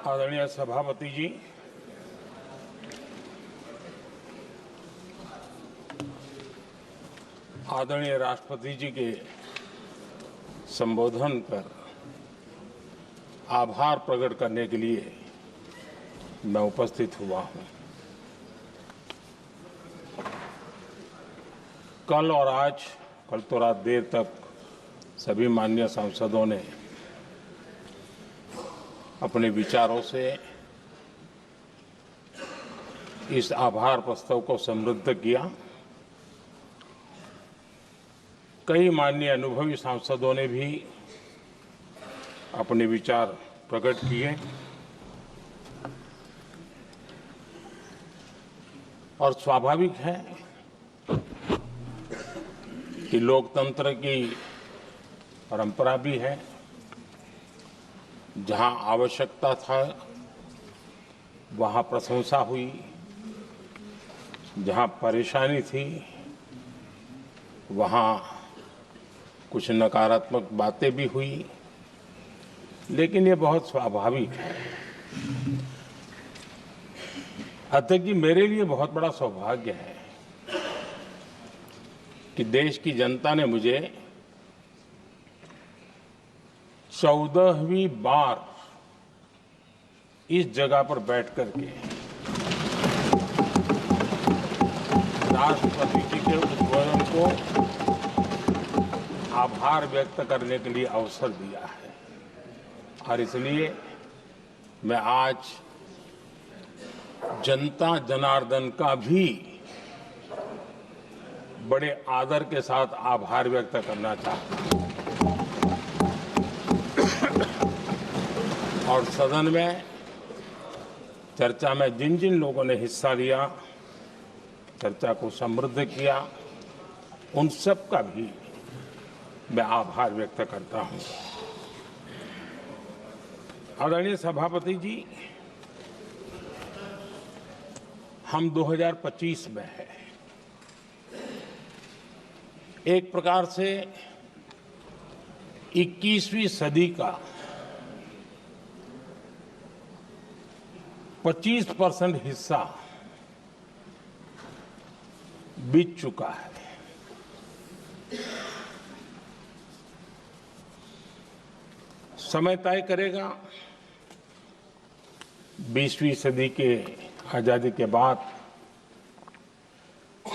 आदरणीय सभापति जी, आदरणीय राष्ट्रपति जी के संबोधन पर आभार प्रकट करने के लिए मैं उपस्थित हुआ हूं। कल और आज, कल तो रात देर तक सभी माननीय सांसदों ने अपने विचारों से इस आभार प्रस्ताव को समृद्ध किया। कई माननीय अनुभवी सांसदों ने भी अपने विचार प्रकट किए और स्वाभाविक है कि लोकतंत्र की परंपरा भी है, जहां आवश्यकता था वहां प्रशंसा हुई, जहां परेशानी थी वहां कुछ नकारात्मक बातें भी हुई, लेकिन ये बहुत स्वाभाविक है। अध्यक्ष जी, मेरे लिए बहुत बड़ा सौभाग्य है कि देश की जनता ने मुझे 14वीं बार इस जगह पर बैठ करके राष्ट्रपति जी के उद्बोधन को आभार व्यक्त करने के लिए अवसर दिया है और इसलिए मैं आज जनता जनार्दन का भी बड़े आदर के साथ आभार व्यक्त करना चाहता हूं और सदन में चर्चा में जिन जिन लोगों ने हिस्सा लिया, चर्चा को समृद्ध किया, उन सब का भी मैं आभार व्यक्त करता हूं। आदरणीय सभापति जी, हम 2025 में हैं। एक प्रकार से 21वीं सदी का 25% हिस्सा बीत चुका है। समय तय करेगा 20वीं सदी के आजादी के बाद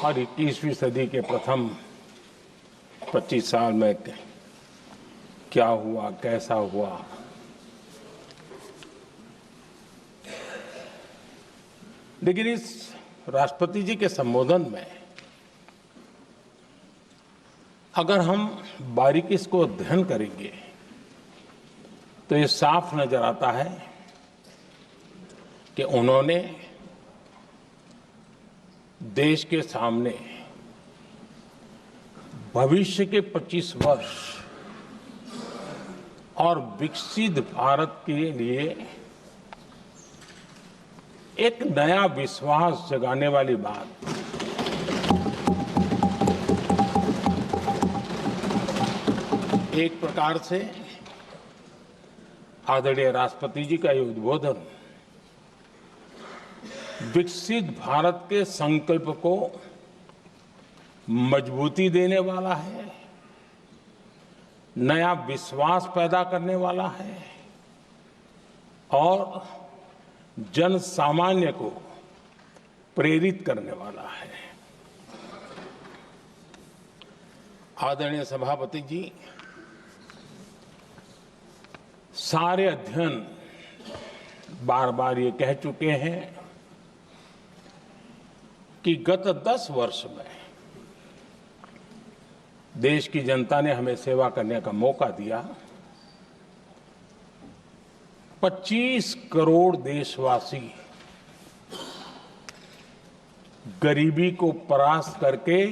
और 21वीं सदी के प्रथम 25 साल में क्या हुआ, कैसा हुआ। लेकिन इस राष्ट्रपति जी के संबोधन में अगर हम बारीकी इसको अध्ययन करेंगे तो ये साफ नजर आता है कि उन्होंने देश के सामने भविष्य के 25 वर्ष और विकसित भारत के लिए एक नया विश्वास जगाने वाली बात, एक प्रकार से आदरणीय राष्ट्रपति जी का ये उद्बोधन विकसित भारत के संकल्प को मजबूती देने वाला है, नया विश्वास पैदा करने वाला है और जन सामान्य को प्रेरित करने वाला है। आदरणीय सभापति जी, सारे अध्ययन बार बार ये कह चुके हैं कि गत 10 वर्ष में देश की जनता ने हमें सेवा करने का मौका दिया। 25 करोड़ देशवासी गरीबी को परास्त करके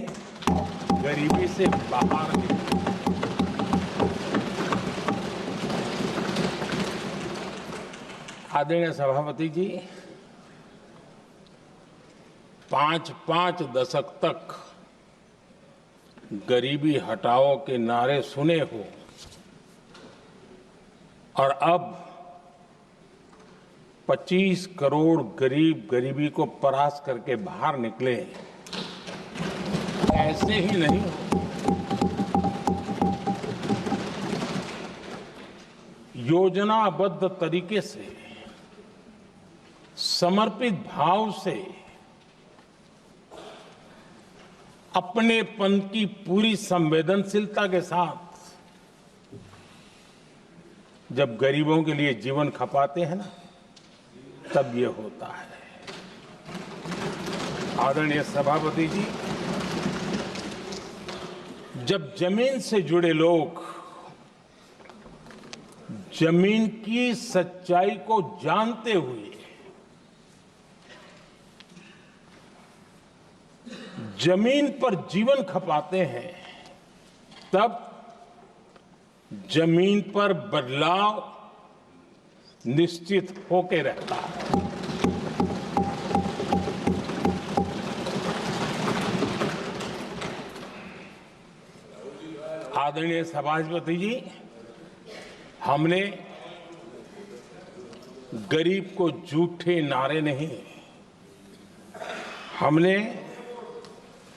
गरीबी से बाहर निकले। आदरणीय सभापति जी, 5 दशक तक गरीबी हटाओ के नारे सुने हो और अब 25 करोड़ गरीब गरीबी को परास्त करके बाहर निकले, ऐसे ही नहीं। योजनाबद्ध तरीके से, समर्पित भाव से, अपनेपन की पूरी संवेदनशीलता के साथ जब गरीबों के लिए जीवन खपाते हैं ना, तब ये होता है। आदरणीय सभापति जी, जब जमीन से जुड़े लोग जमीन की सच्चाई को जानते हुए जमीन पर जीवन खपाते हैं, तब जमीन पर बदलाव निश्चित होके रहता है। आदरणीय सभापति जी, हमने गरीब को झूठे नारे नहीं, हमने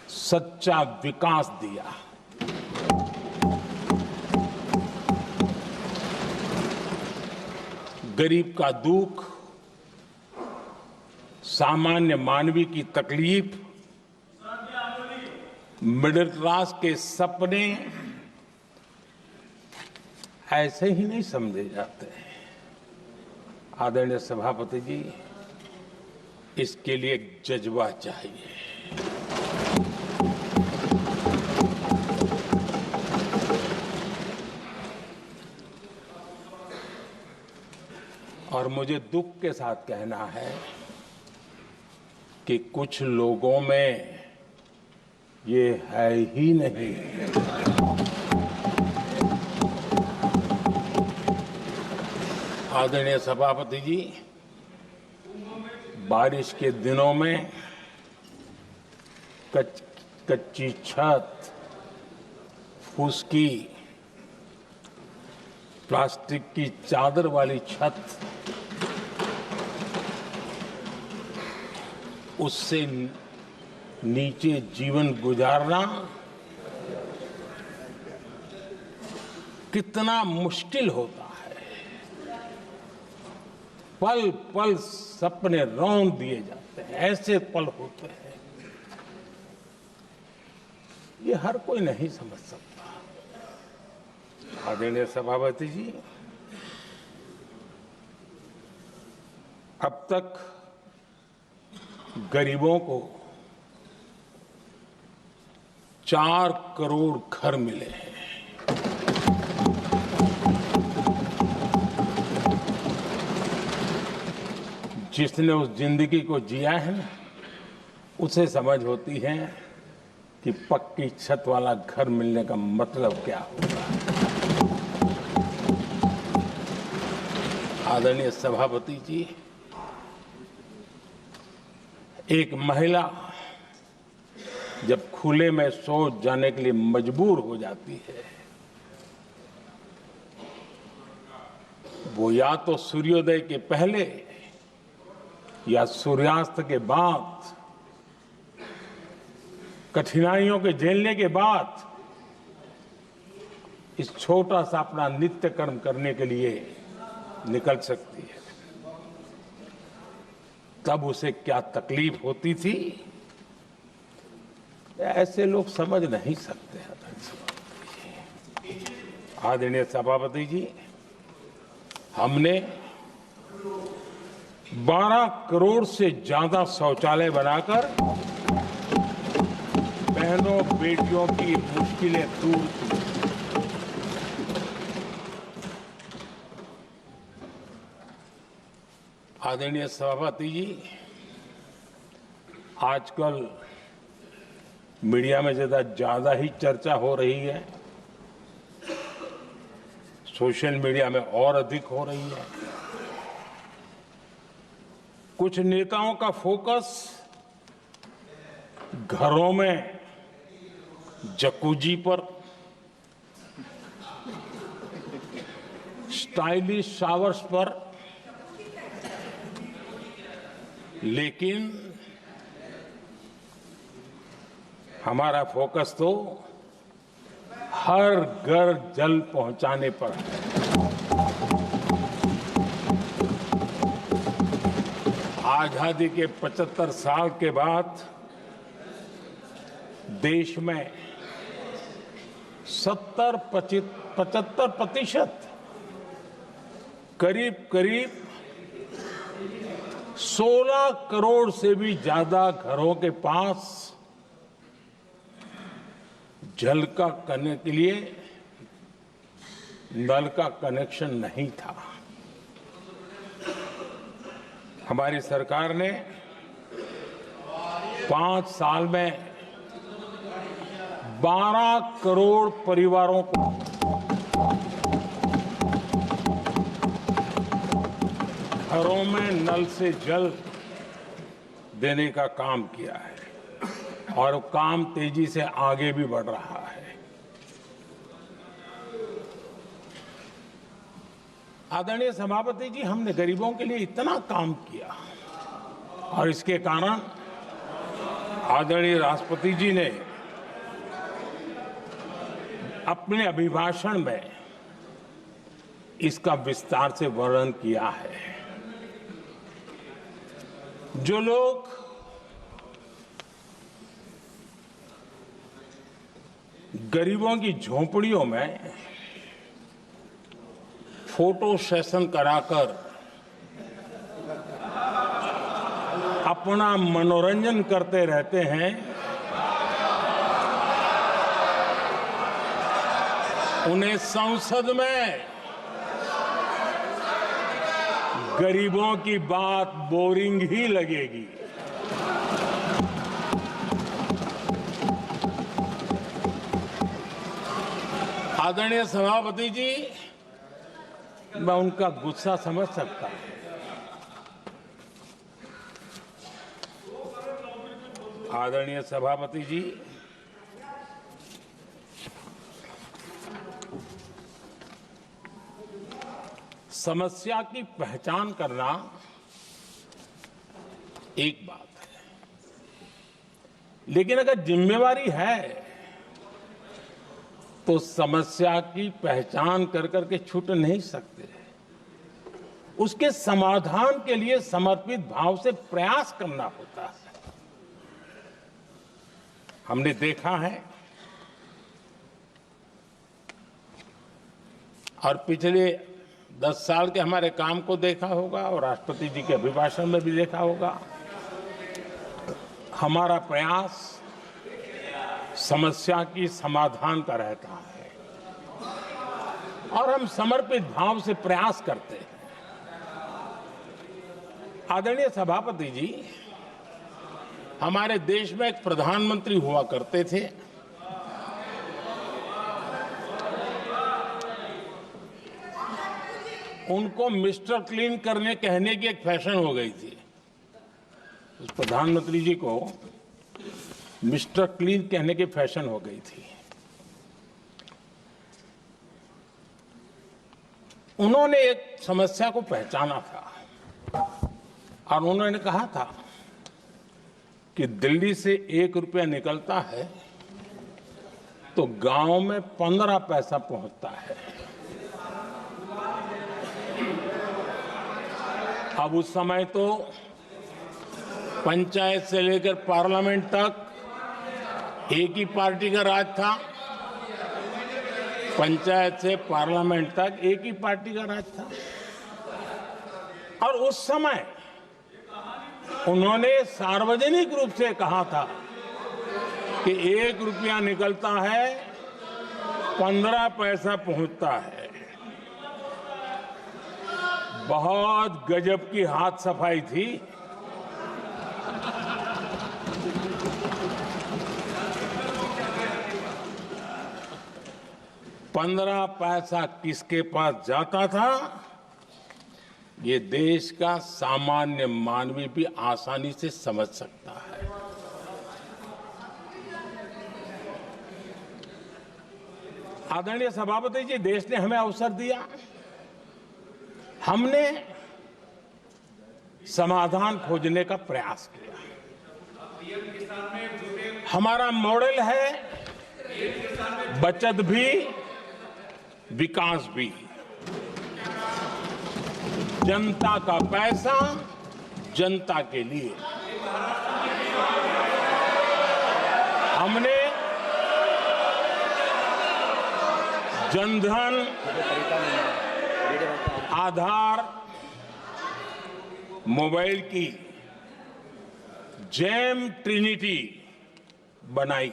सच्चा विकास दिया। गरीब का दुख, सामान्य मानवी की तकलीफ, मिडिल क्लास के सपने ऐसे ही नहीं समझे जाते हैं। आदरणीय सभापति जी, इसके लिए एक जज्बा चाहिए। और मुझे दुख के साथ कहना है कि कुछ लोगों में ये है ही नहीं। आदरणीय सभापति जी, बारिश के दिनों में कच्ची छत, फुसकी, प्लास्टिक की चादर वाली छत, उससे नीचे जीवन गुजारना कितना मुश्किल होता है। पल पल सपने रौंद दिए जाते हैं, ऐसे पल होते हैं, ये हर कोई नहीं समझ सकता। आदरणीय सभापति जी, अब तक गरीबों को 4 करोड़ घर मिले हैं। जिसने उस जिंदगी को जिया है ना, उसे समझ होती है कि पक्की छत वाला घर मिलने का मतलब क्या होता है। आदरणीय सभापति जी, एक महिला जब खुले में शौच जाने के लिए मजबूर हो जाती है, वो या तो सूर्योदय के पहले या सूर्यास्त के बाद, कठिनाइयों के झेलने के बाद इस छोटा सा अपना नित्य कर्म करने के लिए निकल सकती है। तब उसे क्या तकलीफ होती थी, ऐसे लोग समझ नहीं सकते। आदरणीय सभापति जी, हमने 12 करोड़ से ज्यादा शौचालय बनाकर बहनों बेटियों की मुश्किलें दूर की। आदरणीय सभापति जी, आजकल मीडिया में ज्यादा ही चर्चा हो रही है, सोशल मीडिया में और अधिक हो रही है। कुछ नेताओं का फोकस घरों में जकूजी पर, स्टाइलिश शावर्स पर लेकिन हमारा फोकस तो हर घर जल पहुंचाने पर है। आजादी के 75 साल के बाद देश में 75% करीब 16 करोड़ से भी ज्यादा घरों के पास जल का करने के लिए नल का कनेक्शन नहीं था। हमारी सरकार ने 5 साल में 12 करोड़ परिवारों को घरों में नल से जल देने का काम किया है और काम तेजी से आगे भी बढ़ रहा है। आदरणीय सभापति जी, हमने गरीबों के लिए इतना काम किया और इसके कारण आदरणीय राष्ट्रपति जी ने अपने अभिभाषण में इसका विस्तार से वर्णन किया है। जो लोग गरीबों की झोंपड़ियों में फोटो सेशन कराकर अपना मनोरंजन करते रहते हैं, उन्हें संसद में गरीबों की बात बोरिंग ही लगेगी। आदरणीय सभापति जी, मैं उनका गुस्सा समझ सकता हूं। आदरणीय सभापति जी, समस्या की पहचान करना एक बात है, लेकिन अगर जिम्मेवारी है तो समस्या की पहचान कर करके छूट नहीं सकते। उसके समाधान के लिए समर्पित भाव से प्रयास करना होता है। हमने देखा है और पिछले 10 साल के हमारे काम को देखा होगा और राष्ट्रपति जी के अभिभाषण में भी देखा होगा। हमारा प्रयास समस्या की समाधान का रहता है और हम समर्पित भाव से प्रयास करते हैं। आदरणीय सभापति जी, हमारे देश में एक प्रधानमंत्री हुआ करते थे। उनको मिस्टर क्लीन करने कहने की एक फैशन हो गई थी। उस प्रधानमंत्री जी को मिस्टर क्लीन कहने की फैशन हो गई थी। उन्होंने एक समस्या को पहचाना था और उन्होंने कहा था कि दिल्ली से 1 रुपया निकलता है तो गांव में 15 पैसा पहुंचता है। अब उस समय तो पंचायत से लेकर पार्लियामेंट तक एक ही पार्टी का राज था। पंचायत से पार्लियामेंट तक एक ही पार्टी का राज था और उस समय उन्होंने सार्वजनिक रूप से कहा था कि 1 रुपया निकलता है, 15 पैसा पहुंचता है। बहुत गजब की हाथ सफाई थी। पंद्रह पैसा किसके पास जाता था, ये देश का सामान्य मानवी भी आसानी से समझ सकता है। आदरणीय सभापति जी, देश ने हमें अवसर दिया। हमने समाधान खोजने का प्रयास किया। हमारा मॉडल है बचत भी विकास भी। जनता का पैसा जनता के लिए। हमने जनधन, आधार, मोबाइल की जेम ट्रिनिटी बनाई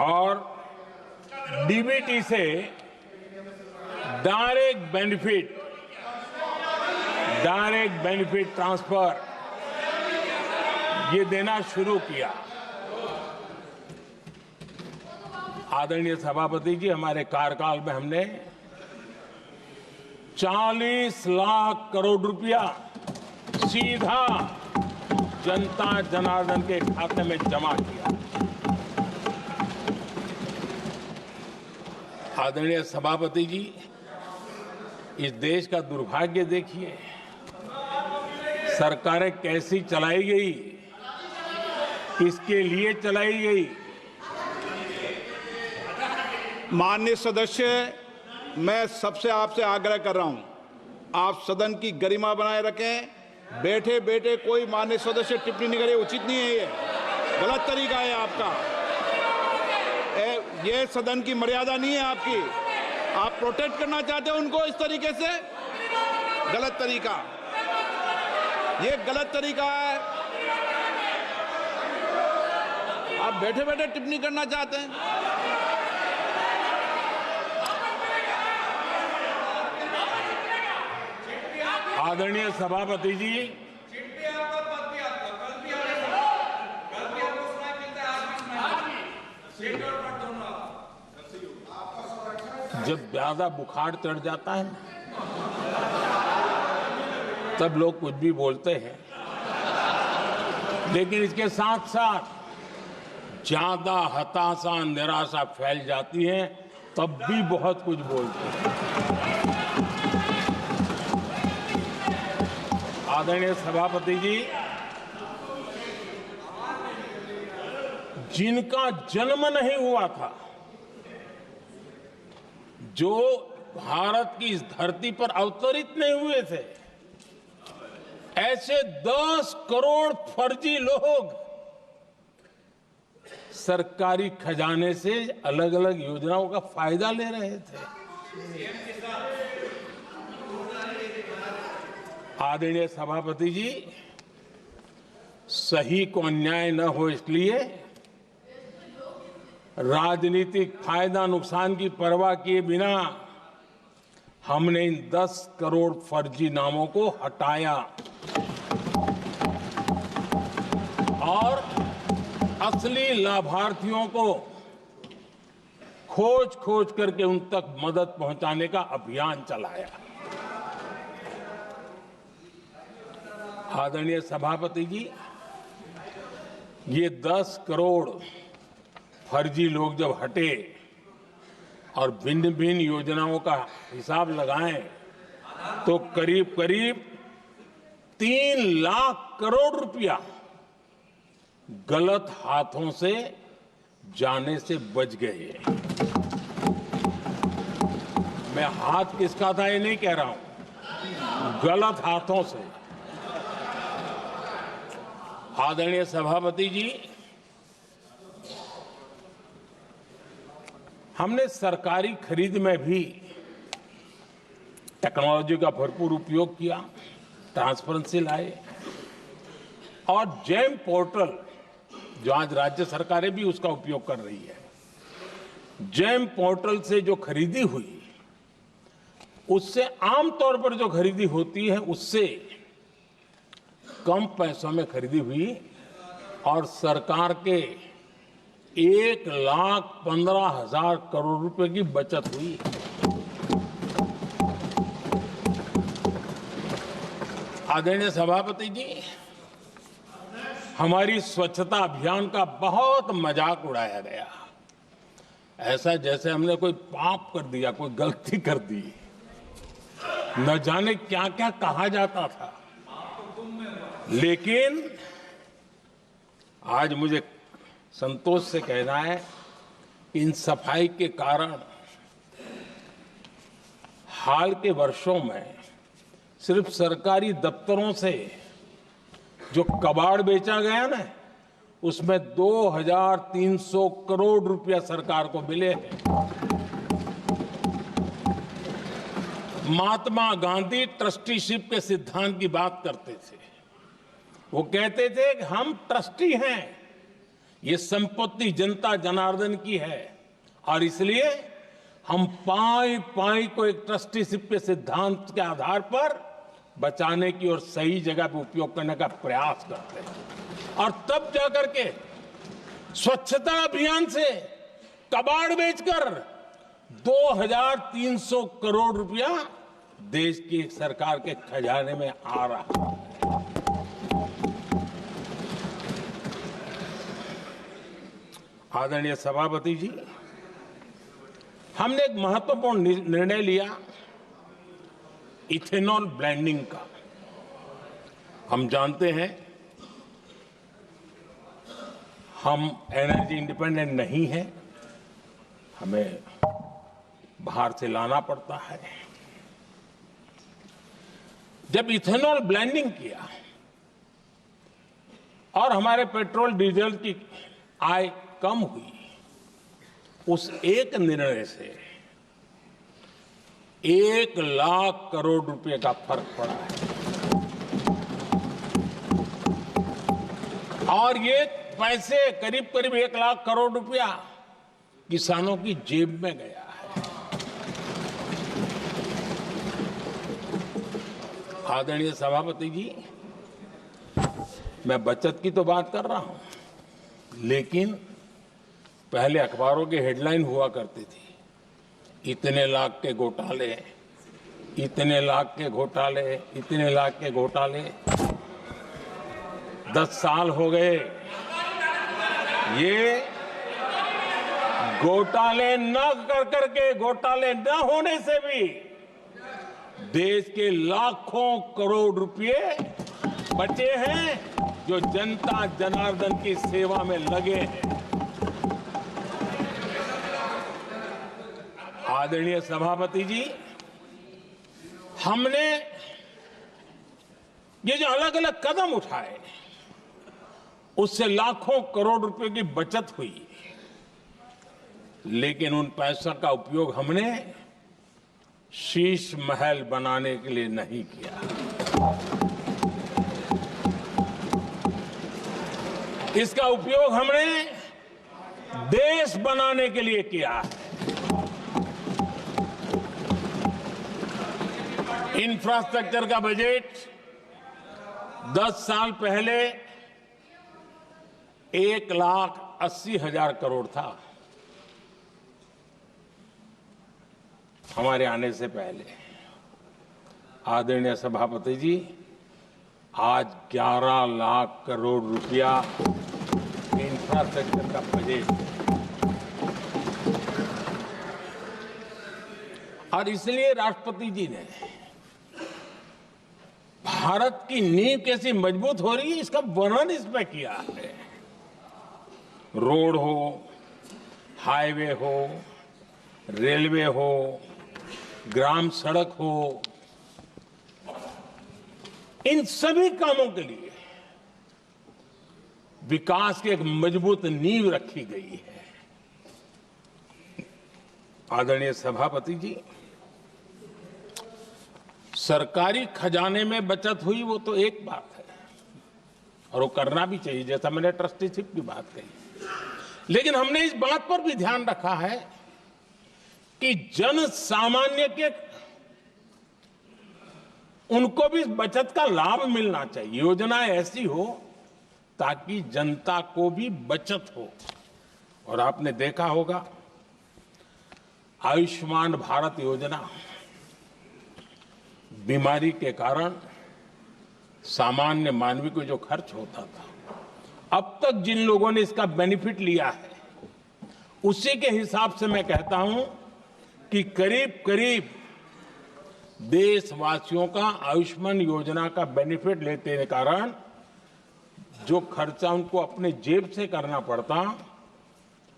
और डीबीटी से डायरेक्ट बेनिफिट ट्रांसफर ये देना शुरू किया। आदरणीय सभापति जी, हमारे कार्यकाल में हमने 40 लाख करोड़ रुपया सीधा जनता जनार्दन के खाते में जमा किया। आदरणीय सभापति जी, इस देश का दुर्भाग्य देखिए, सरकारें कैसी चलाई गई, किसके लिए चलाई गई। माननीय सदस्य, मैं सबसे आपसे आग्रह कर रहा हूं, आप सदन की गरिमा बनाए रखें। बैठे बैठे कोई माननीय सदस्य टिप्पणी नहीं करे, उचित नहीं है, ये गलत तरीका है आपका। ये सदन की मर्यादा नहीं है आपकी। आप प्रोटेक्ट करना चाहते हो उनको इस तरीके से, गलत तरीका, ये गलत तरीका है। आप बैठे बैठे टिप्पणी करना चाहते हैं। आदरणीय सभापति जी, जब ज्यादा बुखार चढ़ जाता है तब लोग कुछ भी बोलते हैं, लेकिन इसके साथ साथ ज्यादा हताशा निराशा फैल जाती है तब भी बहुत कुछ बोलते हैं। आदरणीय सभापति जी, जिनका जन्म नहीं हुआ था, जो भारत की इस धरती पर अवतरित नहीं हुए थे, ऐसे 10 करोड़ फर्जी लोग सरकारी खजाने से अलग अलग योजनाओं का फायदा ले रहे थे। आदरणीय सभापति जी, सही को अन्याय न हो इसलिए राजनीतिक फायदा नुकसान की परवाह किए बिना हमने इन 10 करोड़ फर्जी नामों को हटाया और असली लाभार्थियों को खोज करके उन तक मदद पहुंचाने का अभियान चलाया। आदरणीय सभापति जी, ये 10 करोड़ फर्जी लोग जब हटे और भिन्न भिन्न योजनाओं का हिसाब लगाएं तो करीब करीब 3 लाख करोड़ रुपया गलत हाथों से जाने से बच गए। मैं हाथ किसका था ये नहीं कह रहा हूं, गलत हाथों से। आदरणीय सभापति जी, हमने सरकारी खरीद में भी टेक्नोलॉजी का भरपूर उपयोग किया, ट्रांसपेरेंसी लाए और जेम पोर्टल, जो आज राज्य सरकारें भी उसका उपयोग कर रही है, जेम पोर्टल से जो खरीदी हुई उससे आमतौर पर जो खरीदी होती है उससे कम पैसों में खरीदी हुई और सरकार के 1,15,000 करोड़ रुपए की बचत हुई। आदरणीय सभापति जी, हमारी स्वच्छता अभियान का बहुत मजाक उड़ाया गया, ऐसा जैसे हमने कोई पाप कर दिया, कोई गलती कर दी। न जाने क्या क्या कहा जाता था। लेकिन आज मुझे संतोष से कहना है कि इन सफाई के कारण हाल के वर्षों में सिर्फ सरकारी दफ्तरों से जो कबाड़ बेचा गया ना, उसमें 2300 करोड़ रुपया सरकार को मिले हैं। महात्मा गांधी ट्रस्टीशिप के सिद्धांत की बात करते थे। वो कहते थे कि हम ट्रस्टी हैं, ये संपत्ति जनता जनार्दन की है और इसलिए हम पाई पाई को एक ट्रस्टीशिप के सिद्धांत के आधार पर बचाने की और सही जगह पे उपयोग करने का प्रयास करते हैं। और तब जाकर के स्वच्छता अभियान से कबाड़ बेचकर 2300 करोड़ रुपया देश की सरकार के खजाने में आ रहा है। आदरणीय सभापति जी, हमने एक महत्वपूर्ण निर्णय लिया इथेनॉल ब्लेंडिंग का। हम जानते हैं हम एनर्जी इंडिपेंडेंट नहीं है, हमें बाहर से लाना पड़ता है। जब इथेनॉल ब्लेंडिंग किया और हमारे पेट्रोल डीजल की आय कम हुई, उस एक निर्णय से 1 लाख करोड़ रुपए का फर्क पड़ा है। और ये पैसे करीब करीब 1 लाख करोड़ रुपया किसानों की जेब में गया है। आदरणीय सभापति जी, मैं बचत की तो बात कर रहा हूं, लेकिन पहले अखबारों की हेडलाइन हुआ करती थी, इतने लाख के घोटाले, इतने लाख के घोटाले, इतने लाख के घोटाले। 10 साल हो गए, ये घोटाले न कर करके, घोटाले न होने से भी देश के लाखों करोड़ रुपए बचे हैं, जो जनता जनार्दन की सेवा में लगे हैं। आदरणीय सभापति जी, हमने ये जो अलग अलग कदम उठाए, उससे लाखों करोड़ रुपए की बचत हुई, लेकिन उन पैसों का उपयोग हमने शीश महल बनाने के लिए नहीं किया। इसका उपयोग हमने देश बनाने के लिए किया है। इंफ्रास्ट्रक्चर का बजट 10 साल पहले 1,80,000 करोड़ था, हमारे आने से पहले। आदरणीय सभापति जी, आज 11 लाख करोड़ रुपया इंफ्रास्ट्रक्चर का बजट, और इसलिए राष्ट्रपति जी ने भारत की नींव कैसी मजबूत हो रही है, इसका वर्णन इसमें किया है। रोड हो, हाईवे हो, रेलवे हो, ग्राम सड़क हो, इन सभी कामों के लिए विकास की एक मजबूत नींव रखी गई है। आदरणीय सभापति जी, सरकारी खजाने में बचत हुई वो तो एक बात है, और वो करना भी चाहिए, जैसा मैंने ट्रस्टीशिप की बात कही। लेकिन हमने इस बात पर भी ध्यान रखा है कि जन सामान्य के उनको भी बचत का लाभ मिलना चाहिए। योजनाएं ऐसी हो ताकि जनता को भी बचत हो। और आपने देखा होगा, आयुष्मान भारत योजना बीमारी के कारण सामान्य मानवी को जो खर्च होता था, अब तक जिन लोगों ने इसका बेनिफिट लिया है, उसी के हिसाब से मैं कहता हूं कि करीब करीब देशवासियों का आयुष्मान योजना का बेनिफिट लेने के कारण जो खर्चा उनको अपने जेब से करना पड़ता,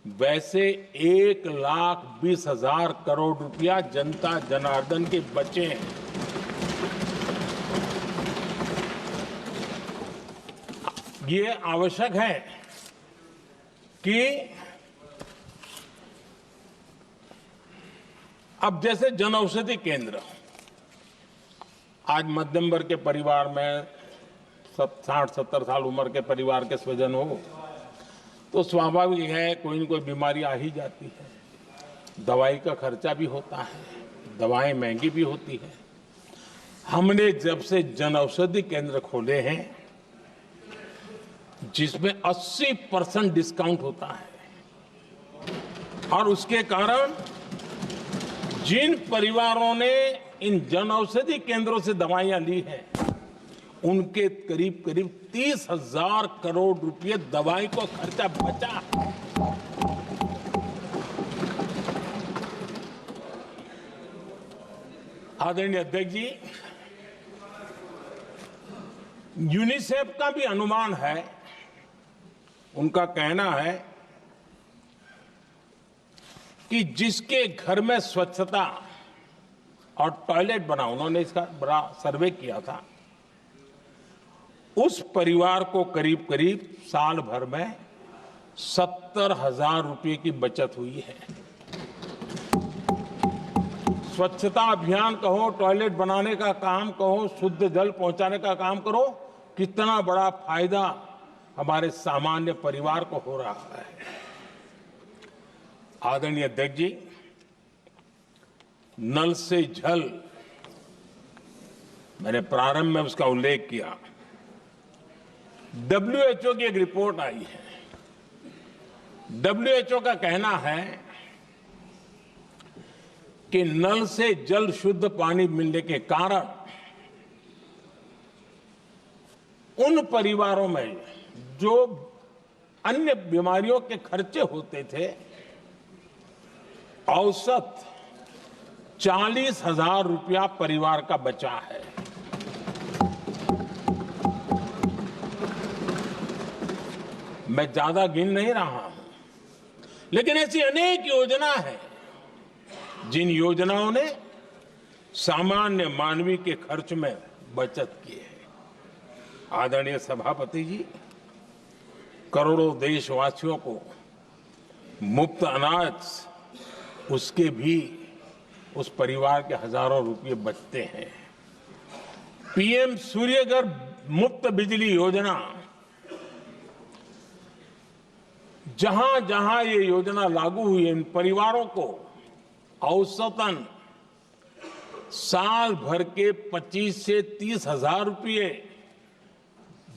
वैसे 1,20,000 करोड़ रुपया जनता जनार्दन के बचे हैं। ये आवश्यक है कि अब जैसे जन औषधि केंद्र, आज मध्यम वर्ग के परिवार में 60-70 साल उम्र के परिवार के स्वजन हो तो स्वाभाविक है कोई न कोई बीमारी आ ही जाती है, दवाई का खर्चा भी होता है, दवाएं महंगी भी होती है। हमने जब से जन औषधि केंद्र खोले हैं जिसमें 80% डिस्काउंट होता है, और उसके कारण जिन परिवारों ने इन जन औषधि केंद्रों से दवाइयां ली हैं उनके करीब करीब 30,000 करोड़ रुपए दवाई को खर्चा बचा। आदरणीय अध्यक्ष जी, यूनिसेफ का भी अनुमान है, उनका कहना है कि जिसके घर में स्वच्छता और टॉयलेट बना, उन्होंने इसका बड़ा सर्वे किया था, उस परिवार को करीब करीब साल भर में 70,000 रुपए की बचत हुई है। स्वच्छता अभियान कहो, टॉयलेट बनाने का काम कहो, शुद्ध जल पहुंचाने का काम करो, कितना बड़ा फायदा हमारे सामान्य परिवार को हो रहा है। आदरणीय अध्यक्ष जी, नल से जल, मैंने प्रारंभ में उसका उल्लेख किया। WHO की एक रिपोर्ट आई है। WHO का कहना है कि नल से जल शुद्ध पानी मिलने के कारण उन परिवारों में जो अन्य बीमारियों के खर्चे होते थे, औसत 40,000 रुपया परिवार का बचा है। मैं ज्यादा गिन नहीं रहा हूं, लेकिन ऐसी अनेक योजना है जिन योजनाओं ने सामान्य मानवीय के खर्च में बचत की है। आदरणीय सभापति जी, करोड़ों देशवासियों को मुफ्त अनाज, उसके भी उस परिवार के हजारों रुपये बचते हैं। PM सूर्यघर मुफ्त बिजली योजना, जहां जहां ये योजना लागू हुई, इन परिवारों को औसतन साल भर के 25 से 30,000 रुपये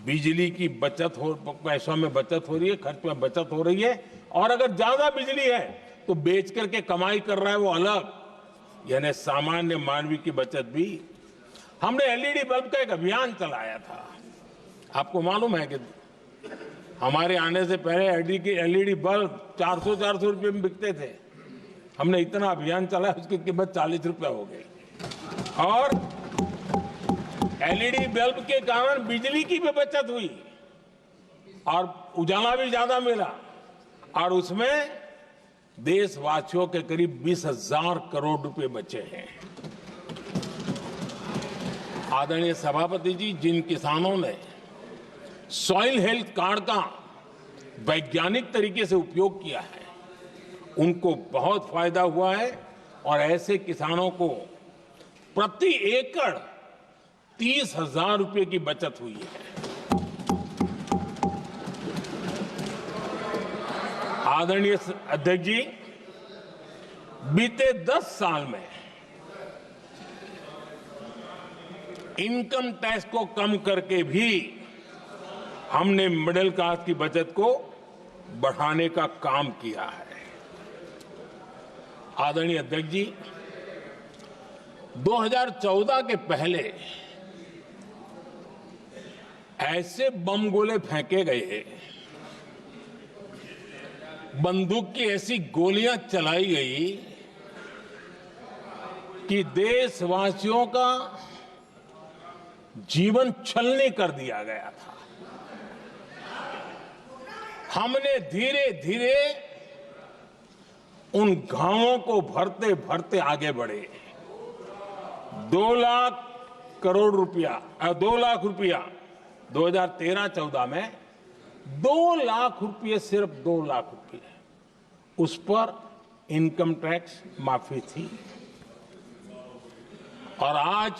बिजली की बचत हो, पैसों में बचत हो रही है, खर्च में बचत हो रही है। और अगर ज्यादा बिजली है तो बेच करके कमाई कर रहा है वो अलग, यानी सामान्य मानवीय की बचत भी। हमने LED बल्ब का एक अभियान चलाया था। आपको मालूम है कि हमारे आने से पहले LED बल्ब 400 रुपये में बिकते थे। हमने इतना अभियान चलाया, उसकी कीमत 40 रुपये हो गई। और LED बल्ब के कारण बिजली की भी बचत हुई और उजाला भी ज्यादा मिला, और उसमें देशवासियों के करीब 20,000 करोड़ रुपए बचे हैं। आदरणीय सभापति जी, जिन किसानों ने सॉइल हेल्थ कार्ड का वैज्ञानिक तरीके से उपयोग किया है, उनको बहुत फायदा हुआ है, और ऐसे किसानों को प्रति एकड़ 30,000 रुपए की बचत हुई है। आदरणीय अध्यक्ष जी, बीते 10 साल में इनकम टैक्स को कम करके भी हमने मिडिल क्लास की बचत को बढ़ाने का काम किया है। आदरणीय अध्यक्ष जी, 2014 के पहले ऐसे बम गोले फेंके गए, बंदूक की ऐसी गोलियां चलाई गई कि देशवासियों का जीवन छलनी कर दिया गया था। हमने धीरे धीरे उन घावों को भरते भरते आगे बढ़े। 2 लाख करोड़ रुपया 2 लाख रुपया 2013-14 में 2 लाख रुपये, सिर्फ 2 लाख रुपये उस पर इनकम टैक्स माफी थी। और आज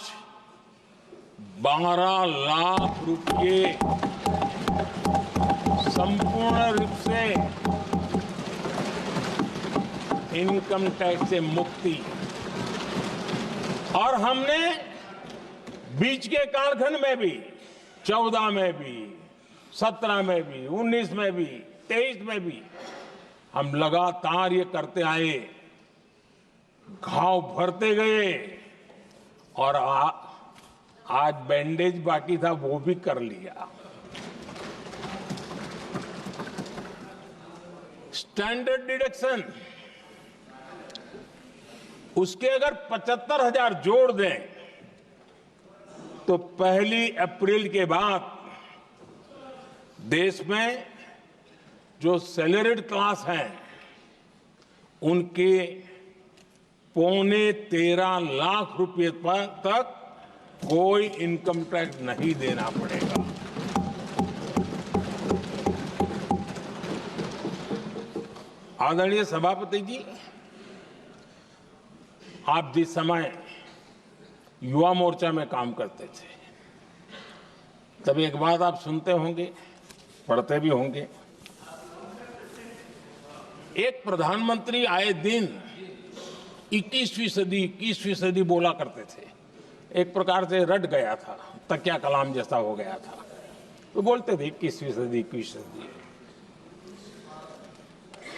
12 लाख रुपये संपूर्ण रूप से इनकम टैक्स से मुक्ति। और हमने बीच के कालखंड में भी 14 में भी, 17 में भी, 19 में भी, 23 में भी हम लगातार ये करते आए, घाव भरते गए। और आज बैंडेज बाकी था, वो भी कर लिया। स्टैंडर्ड डिडक्शन, उसके अगर 75,000 जोड़ दें तो 1 अप्रैल के बाद देश में जो सैलरीड क्लास हैं उनके 13.25 लाख रुपए पर तक कोई इनकम टैक्स नहीं देना पड़ेगा। आदरणीय सभापति जी, आप जिस समय युवा मोर्चा में काम करते थे तब एक बात आप सुनते होंगे, पढ़ते भी होंगे। एक प्रधानमंत्री आए दिन 21वीं सदी बोला करते थे। एक प्रकार से रट गया था, तकिया कलाम जैसा हो गया था, तो बोलते थे 21वीं सदी।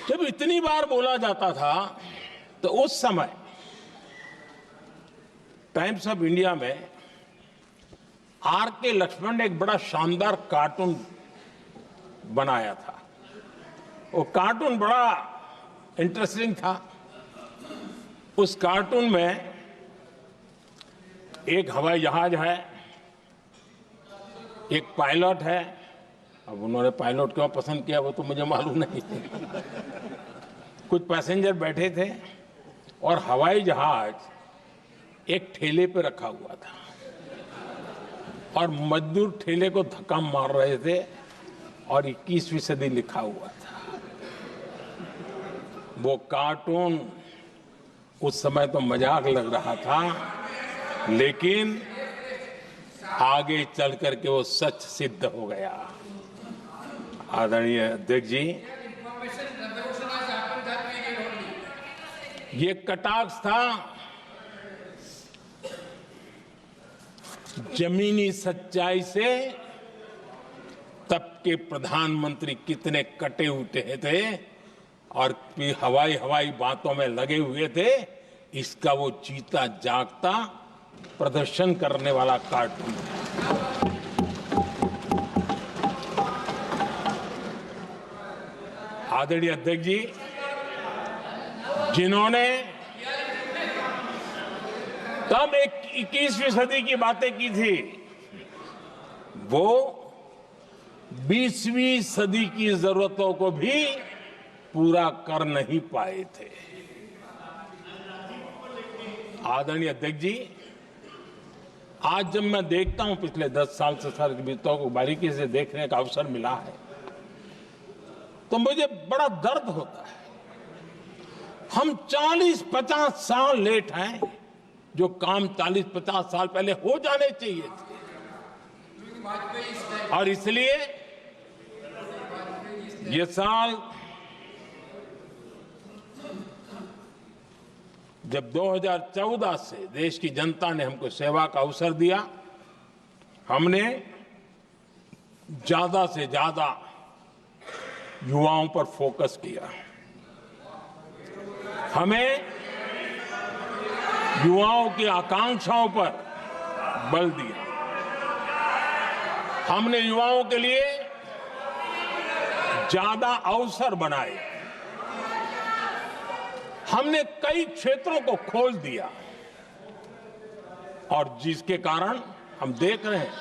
जब इतनी बार बोला जाता था तो उस समय टाइम्स ऑफ इंडिया में आर.के. लक्ष्मण ने एक बड़ा शानदार कार्टून बनाया था। वो कार्टून बड़ा इंटरेस्टिंग था। उस कार्टून में एक हवाई जहाज है, एक पायलट है। अब उन्होंने पायलट क्यों पसंद किया वो तो मुझे मालूम नहीं। कुछ पैसेंजर बैठे थे और हवाई जहाज एक ठेले पे रखा हुआ था और मजदूर ठेले को धक्का मार रहे थे और 21वीं सदी लिखा हुआ था। वो कार्टून उस समय तो मजाक लग रहा था, लेकिन आगे चल करके वो सच सिद्ध हो गया। आदरणीय अध्यक्ष जी, ये कटाक्ष था जमीनी सच्चाई से। तब के प्रधानमंत्री कितने कटे उठे थे और हवाई बातों में लगे हुए थे, इसका वो जीता जागता प्रदर्शन करने वाला कार्टून है। आदरणीय अध्यक्ष जी, जिन्होंने तब 21वीं सदी की बातें की थी, वो 20वीं सदी की जरूरतों को भी पूरा कर नहीं पाए थे। आदरणीय अध्यक्ष जी, आज जब मैं देखता हूं, पिछले 10 साल से सारी बीतों को बारीकी से देखने का अवसर मिला है, तो मुझे बड़ा दर्द होता है। हम 40-50 साल लेट हैं, जो काम 40-50 साल पहले हो जाने चाहिए थे। और इसलिए ये साल जब 2014 से देश की जनता ने हमको सेवा का अवसर दिया, हमने ज्यादा से ज्यादा युवाओं पर फोकस किया। हमें युवाओं की आकांक्षाओं पर बल दिया। हमने युवाओं के लिए ज्यादा अवसर बनाए। हमने कई क्षेत्रों को खोल दिया और जिसके कारण हम देख रहे हैं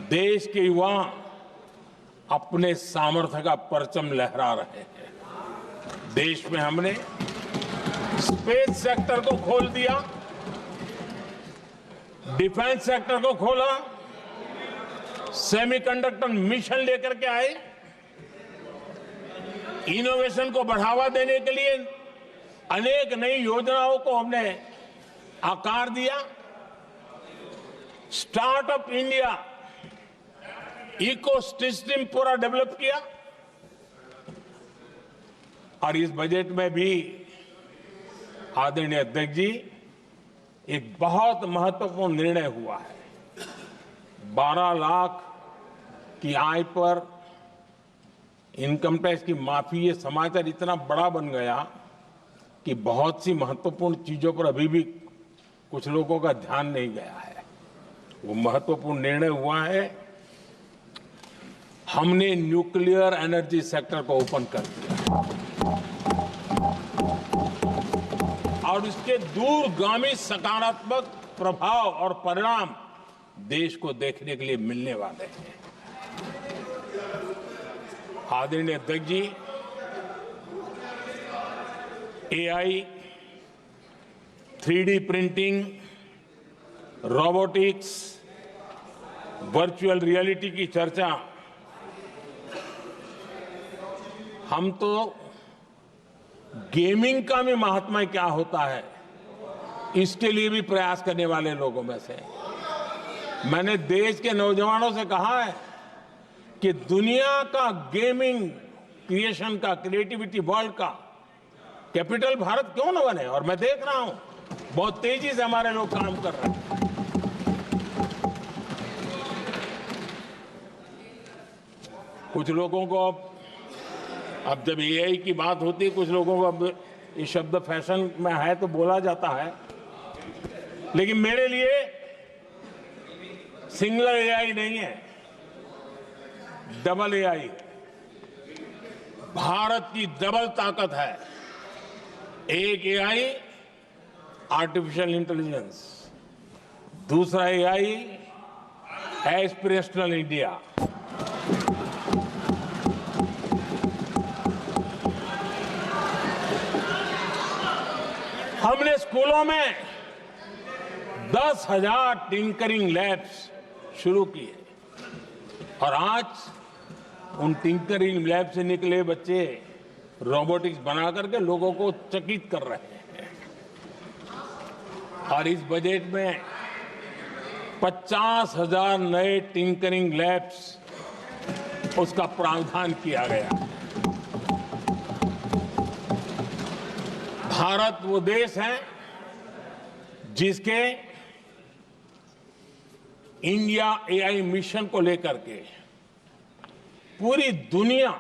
देश के युवा अपने सामर्थ्य का परचम लहरा रहे हैं। देश में हमने स्पेस सेक्टर को खोल दिया, डिफेंस सेक्टर को खोला, सेमीकंडक्टर मिशन लेकर के आए, इनोवेशन को बढ़ावा देने के लिए अनेक नई योजनाओं को हमने आकार दिया। स्टार्टअप इंडिया इकोसिस्टम पूरा डेवलप किया और इस बजट में भी आदरणीय अध्यक्ष जी एक बहुत महत्वपूर्ण निर्णय हुआ है। 12 लाख की आय पर इनकम टैक्स की माफी, ये समाचार इतना बड़ा बन गया कि बहुत सी महत्वपूर्ण चीजों पर अभी भी कुछ लोगों का ध्यान नहीं गया है। वो महत्वपूर्ण निर्णय हुआ है, हमने न्यूक्लियर एनर्जी सेक्टर को ओपन कर दिया और इसके दूरगामी सकारात्मक प्रभाव और परिणाम देश को देखने के लिए मिलने वाले हैं। आदरणीय अध्यक्ष ji, AI, 3D printing, robotics, virtual reality की चर्चा हम तो गेमिंग का भी महात्मा क्या होता है इसके लिए भी प्रयास करने वाले लोगों में से। मैंने देश के नौजवानों से कहा है कि दुनिया का गेमिंग क्रिएशन का, क्रिएटिविटी वर्ल्ड का कैपिटल भारत क्यों न बने। और मैं देख रहा हूं बहुत तेजी से हमारे लोग काम कर रहे हैं। कुछ लोगों को अब जब एआई की बात होती है, कुछ लोगों को अब ये शब्द फैशन में है तो बोला जाता है, लेकिन मेरे लिए सिंगल एआई नहीं है, डबल एआई है। भारत की डबल ताकत है। एक एआई आर्टिफिशियल इंटेलिजेंस, दूसरा एआई एस्पिरेशनल इंडिया। हमने स्कूलों में 10,000 टिंकरिंग लैब्स शुरू किए और आज उन टिंकरिंग लैब से निकले बच्चे रोबोटिक्स बना करके लोगों को चकित कर रहे हैं। और इस बजट में 50,000 नए टिंकरिंग लैब्स उसका प्रावधान किया गया। भारत वो देश है जिसके इंडिया एआई मिशन को लेकर के पूरी दुनिया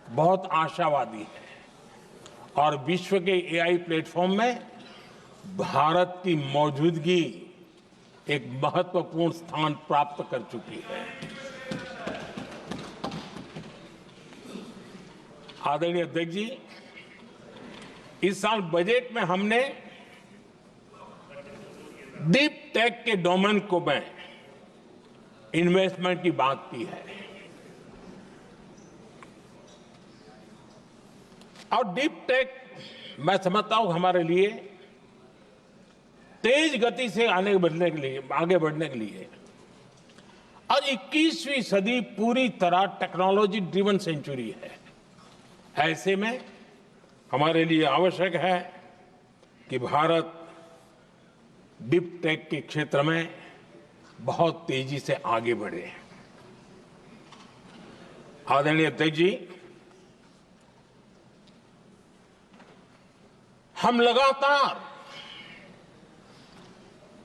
बहुत आशावादी है और विश्व के एआई प्लेटफॉर्म में भारत की मौजूदगी एक महत्वपूर्ण स्थान प्राप्त कर चुकी है। आदरणीय अध्यक्ष जी, इस साल बजट में हमने डीप टेक के डोमेन को में इन्वेस्टमेंट की बात की है और डीप टेक मैं समझता हूं हमारे लिए तेज गति से आगे बढ़ने के लिए और 21वीं सदी पूरी तरह टेक्नोलॉजी ड्रिवन सेंचुरी है। ऐसे में हमारे लिए आवश्यक है कि भारत डीप टेक के क्षेत्र में बहुत तेजी से आगे बढ़े। आदरणीय अध्यक्ष जी, हम लगातार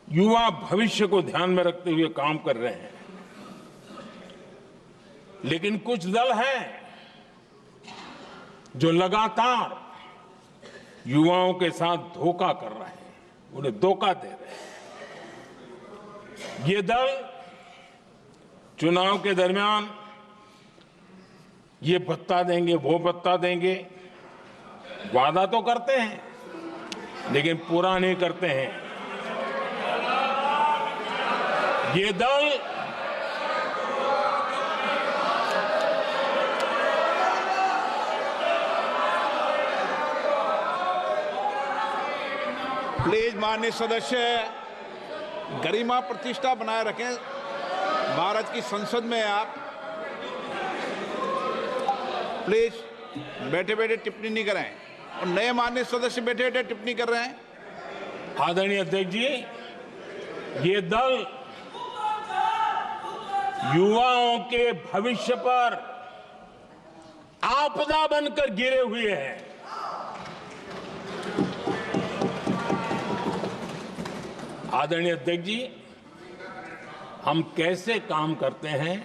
युवा भविष्य को ध्यान में रखते हुए काम कर रहे हैं, लेकिन कुछ दल हैं जो लगातार युवाओं के साथ धोखा कर रहे हैं, उन्हें धोखा दे रहे हैं। ये दल चुनाव के दरमियान ये भत्ता देंगे, वो भत्ता देंगे, वादा तो करते हैं लेकिन पूरा नहीं करते हैं। ये दल प्लीज माननीय सदस्य गरिमा प्रतिष्ठा बनाए रखें। भारत की संसद में आप प्लीज बैठे बैठे टिप्पणी नहीं करें, और नए माननीय सदस्य बैठे बैठे टिप्पणी कर रहे हैं। आदरणीय अध्यक्ष जी, ये दल युवाओं के भविष्य पर आपदा बनकर गिरे हुए हैं। आदरणीय अध्यक्ष जी, हम कैसे काम करते हैं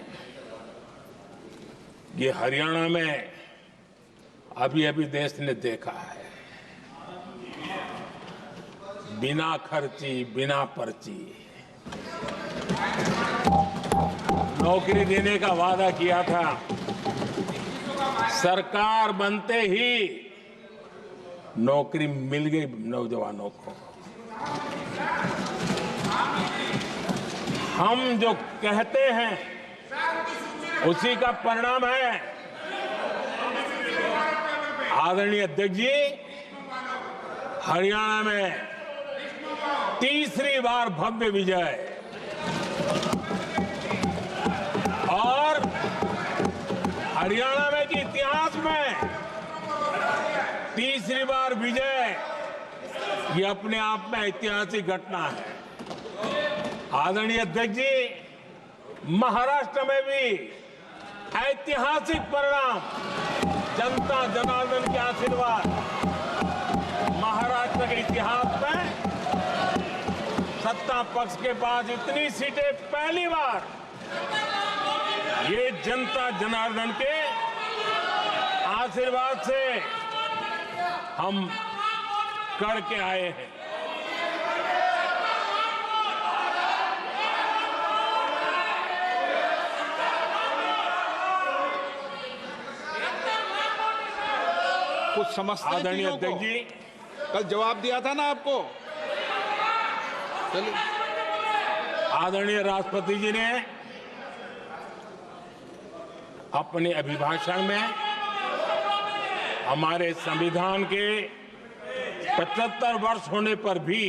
ये हरियाणा में अभी अभी देश ने देखा है। बिना खर्ची, बिना पर्ची नौकरी देने का वादा किया था, सरकार बनते ही नौकरी मिल गई नौजवानों को। हम जो कहते हैं उसी का परिणाम है। आदरणीय अध्यक्ष जी, हरियाणा में तीसरी बार भव्य विजय और हरियाणा में के इतिहास में तीसरी बार विजय, ये अपने आप में ऐतिहासिक घटना है। आदरणीय अध्यक्ष जी, महाराष्ट्र में भी ऐतिहासिक परिणाम, जनता जनार्दन के आशीर्वाद। महाराष्ट्र के इतिहास में सत्ता पक्ष के पास इतनी सीटें पहली बार, ये जनता जनार्दन के आशीर्वाद से हम करके आए हैं। कुछ समझते हैं आदरणीय चीजों को? अध्यक्ष जी, कल जवाब दिया था ना आपको। चलिए। आदरणीय राष्ट्रपति जी ने अपने अभिभाषण में हमारे संविधान के 75 वर्ष होने पर भी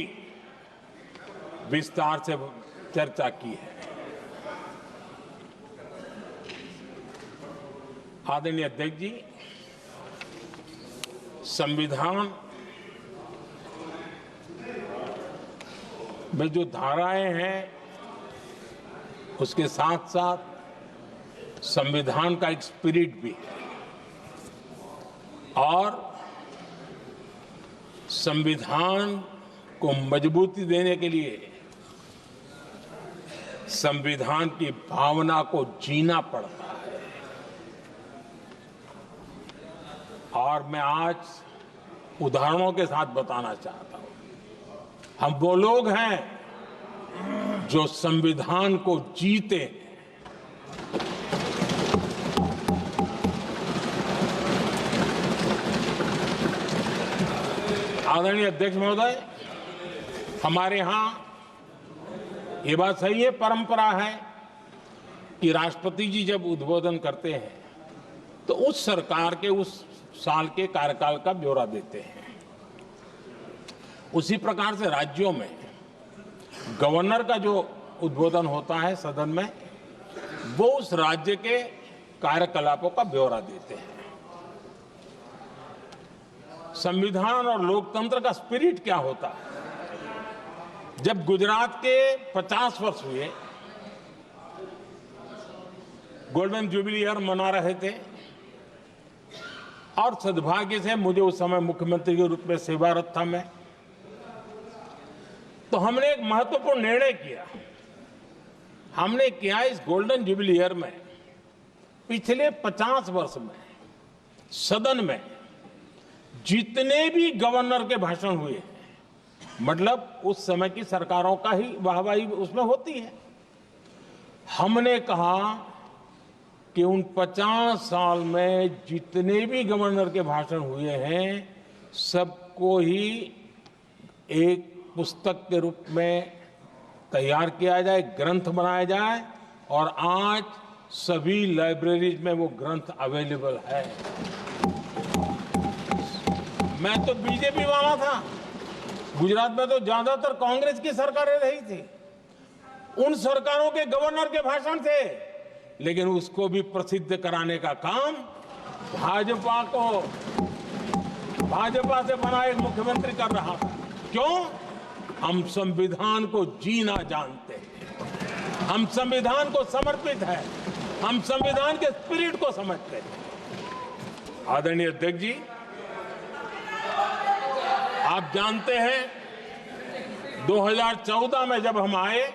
विस्तार से चर्चा की है। आदरणीय अध्यक्ष जी, संविधान में जो धाराएं हैं उसके साथ साथ संविधान का एक स्पिरिट भी है, और संविधान को मजबूती देने के लिए संविधान की भावना को जीना पड़ता है। और मैं आज उदाहरणों के साथ बताना चाहता हूं। हम वो लोग हैं जो संविधान को जीते हैं। आदरणीय अध्यक्ष महोदय, हमारे यहां ये बात सही है, परंपरा है कि राष्ट्रपति जी जब उद्बोधन करते हैं तो उस सरकार के उस साल के कार्यकाल का ब्यौरा देते हैं। उसी प्रकार से राज्यों में गवर्नर का जो उद्बोधन होता है सदन में, वो उस राज्य के कार्यकलापों का ब्यौरा देते हैं। संविधान और लोकतंत्र का स्पिरिट क्या होता है? जब गुजरात के 50 वर्ष हुए, गोल्डन जुबली ईयर मना रहे थे, और सद्भाग्य से मुझे उस समय मुख्यमंत्री के रूप में सेवारत था मैं, तो हमने एक महत्वपूर्ण निर्णय किया। हमने किया इस गोल्डन जुबली ईयर में पिछले 50 वर्ष में सदन में जितने भी गवर्नर के भाषण हुए हैं, मतलब उस समय की सरकारों का ही वाहवाही उसमें होती है, हमने कहा कि उन 50 साल में जितने भी गवर्नर के भाषण हुए हैं सबको ही एक पुस्तक के रूप में तैयार किया जाए, ग्रंथ बनाया जाए, और आज सभी लाइब्रेरीज में वो ग्रंथ अवेलेबल है। मैं तो बीजेपी वाला था, गुजरात में तो ज्यादातर कांग्रेस की सरकारें रही थी, उन सरकारों के गवर्नर के भाषण थे, लेकिन उसको भी प्रसिद्ध कराने का काम भाजपा से बना एक मुख्यमंत्री कर रहा था। क्यों? हम संविधान को जीना जानते हैं, हम संविधान को समर्पित है, हम संविधान के स्पिरिट को समझते हैं। आदरणीय अध्यक्ष जी, आप जानते हैं 2014 में जब हम आए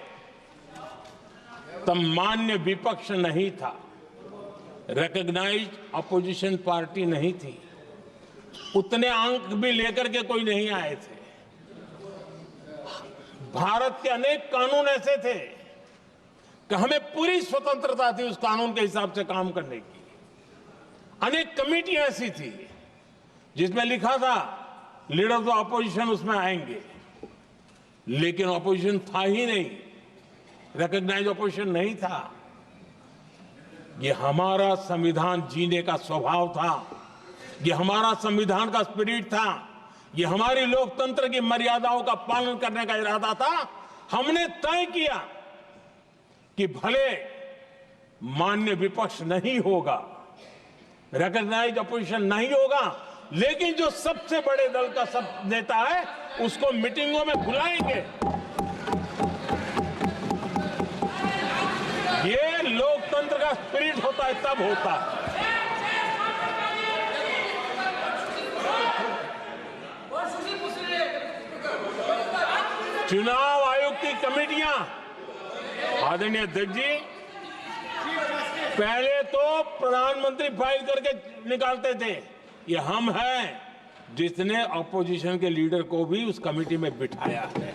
तब मान्य विपक्ष नहीं था, रिकॉग्नाइज्ड अपोजिशन पार्टी नहीं थी, उतने अंक भी लेकर के कोई नहीं आए थे। भारत के अनेक कानून ऐसे थे कि हमें पूरी स्वतंत्रता थी उस कानून के हिसाब से काम करने की। अनेक कमेटियां ऐसी थी जिसमें लिखा था लीडर्स ऑफ अपोजिशन उसमें आएंगे, लेकिन अपोजिशन था ही नहीं, रिकॉग्नाइज्ड अपोजिशन नहीं था। ये हमारा संविधान जीने का स्वभाव था, ये हमारा संविधान का स्पिरिट था, ये हमारी लोकतंत्र की मर्यादाओं का पालन करने का इरादा था। हमने तय किया कि भले मान्य विपक्ष नहीं होगा, रिकॉग्नाइज्ड अपोजिशन नहीं होगा, लेकिन जो सबसे बड़े दल का सब नेता है उसको मीटिंगों में बुलाएंगे। ये लोकतंत्र का स्पिरिट होता है, तब होता है। चुनाव आयोग की कमेटियां, आदरणीय अध्यक्ष जी, पहले तो प्रधानमंत्री फाइल करके निकालते थे। ये हम हैं जिसने अपोजिशन के लीडर को भी उस कमेटी में बिठाया है।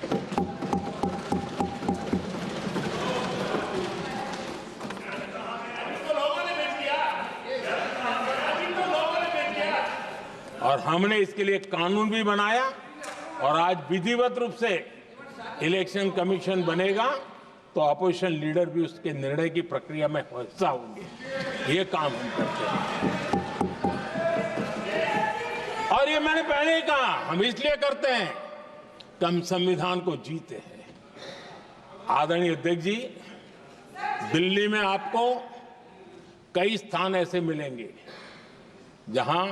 और हमने इसके लिए कानून भी बनाया और आज विधिवत रूप से इलेक्शन कमीशन बनेगा तो अपोजिशन लीडर भी उसके निर्णय की प्रक्रिया में हिस्सा होंगे। ये काम हम करते हैं और ये मैंने पहले ही कहा, हम इसलिए करते हैं कि हम संविधान को जीते हैं। आदरणीय अध्यक्ष जी, दिल्ली में आपको कई स्थान ऐसे मिलेंगे जहां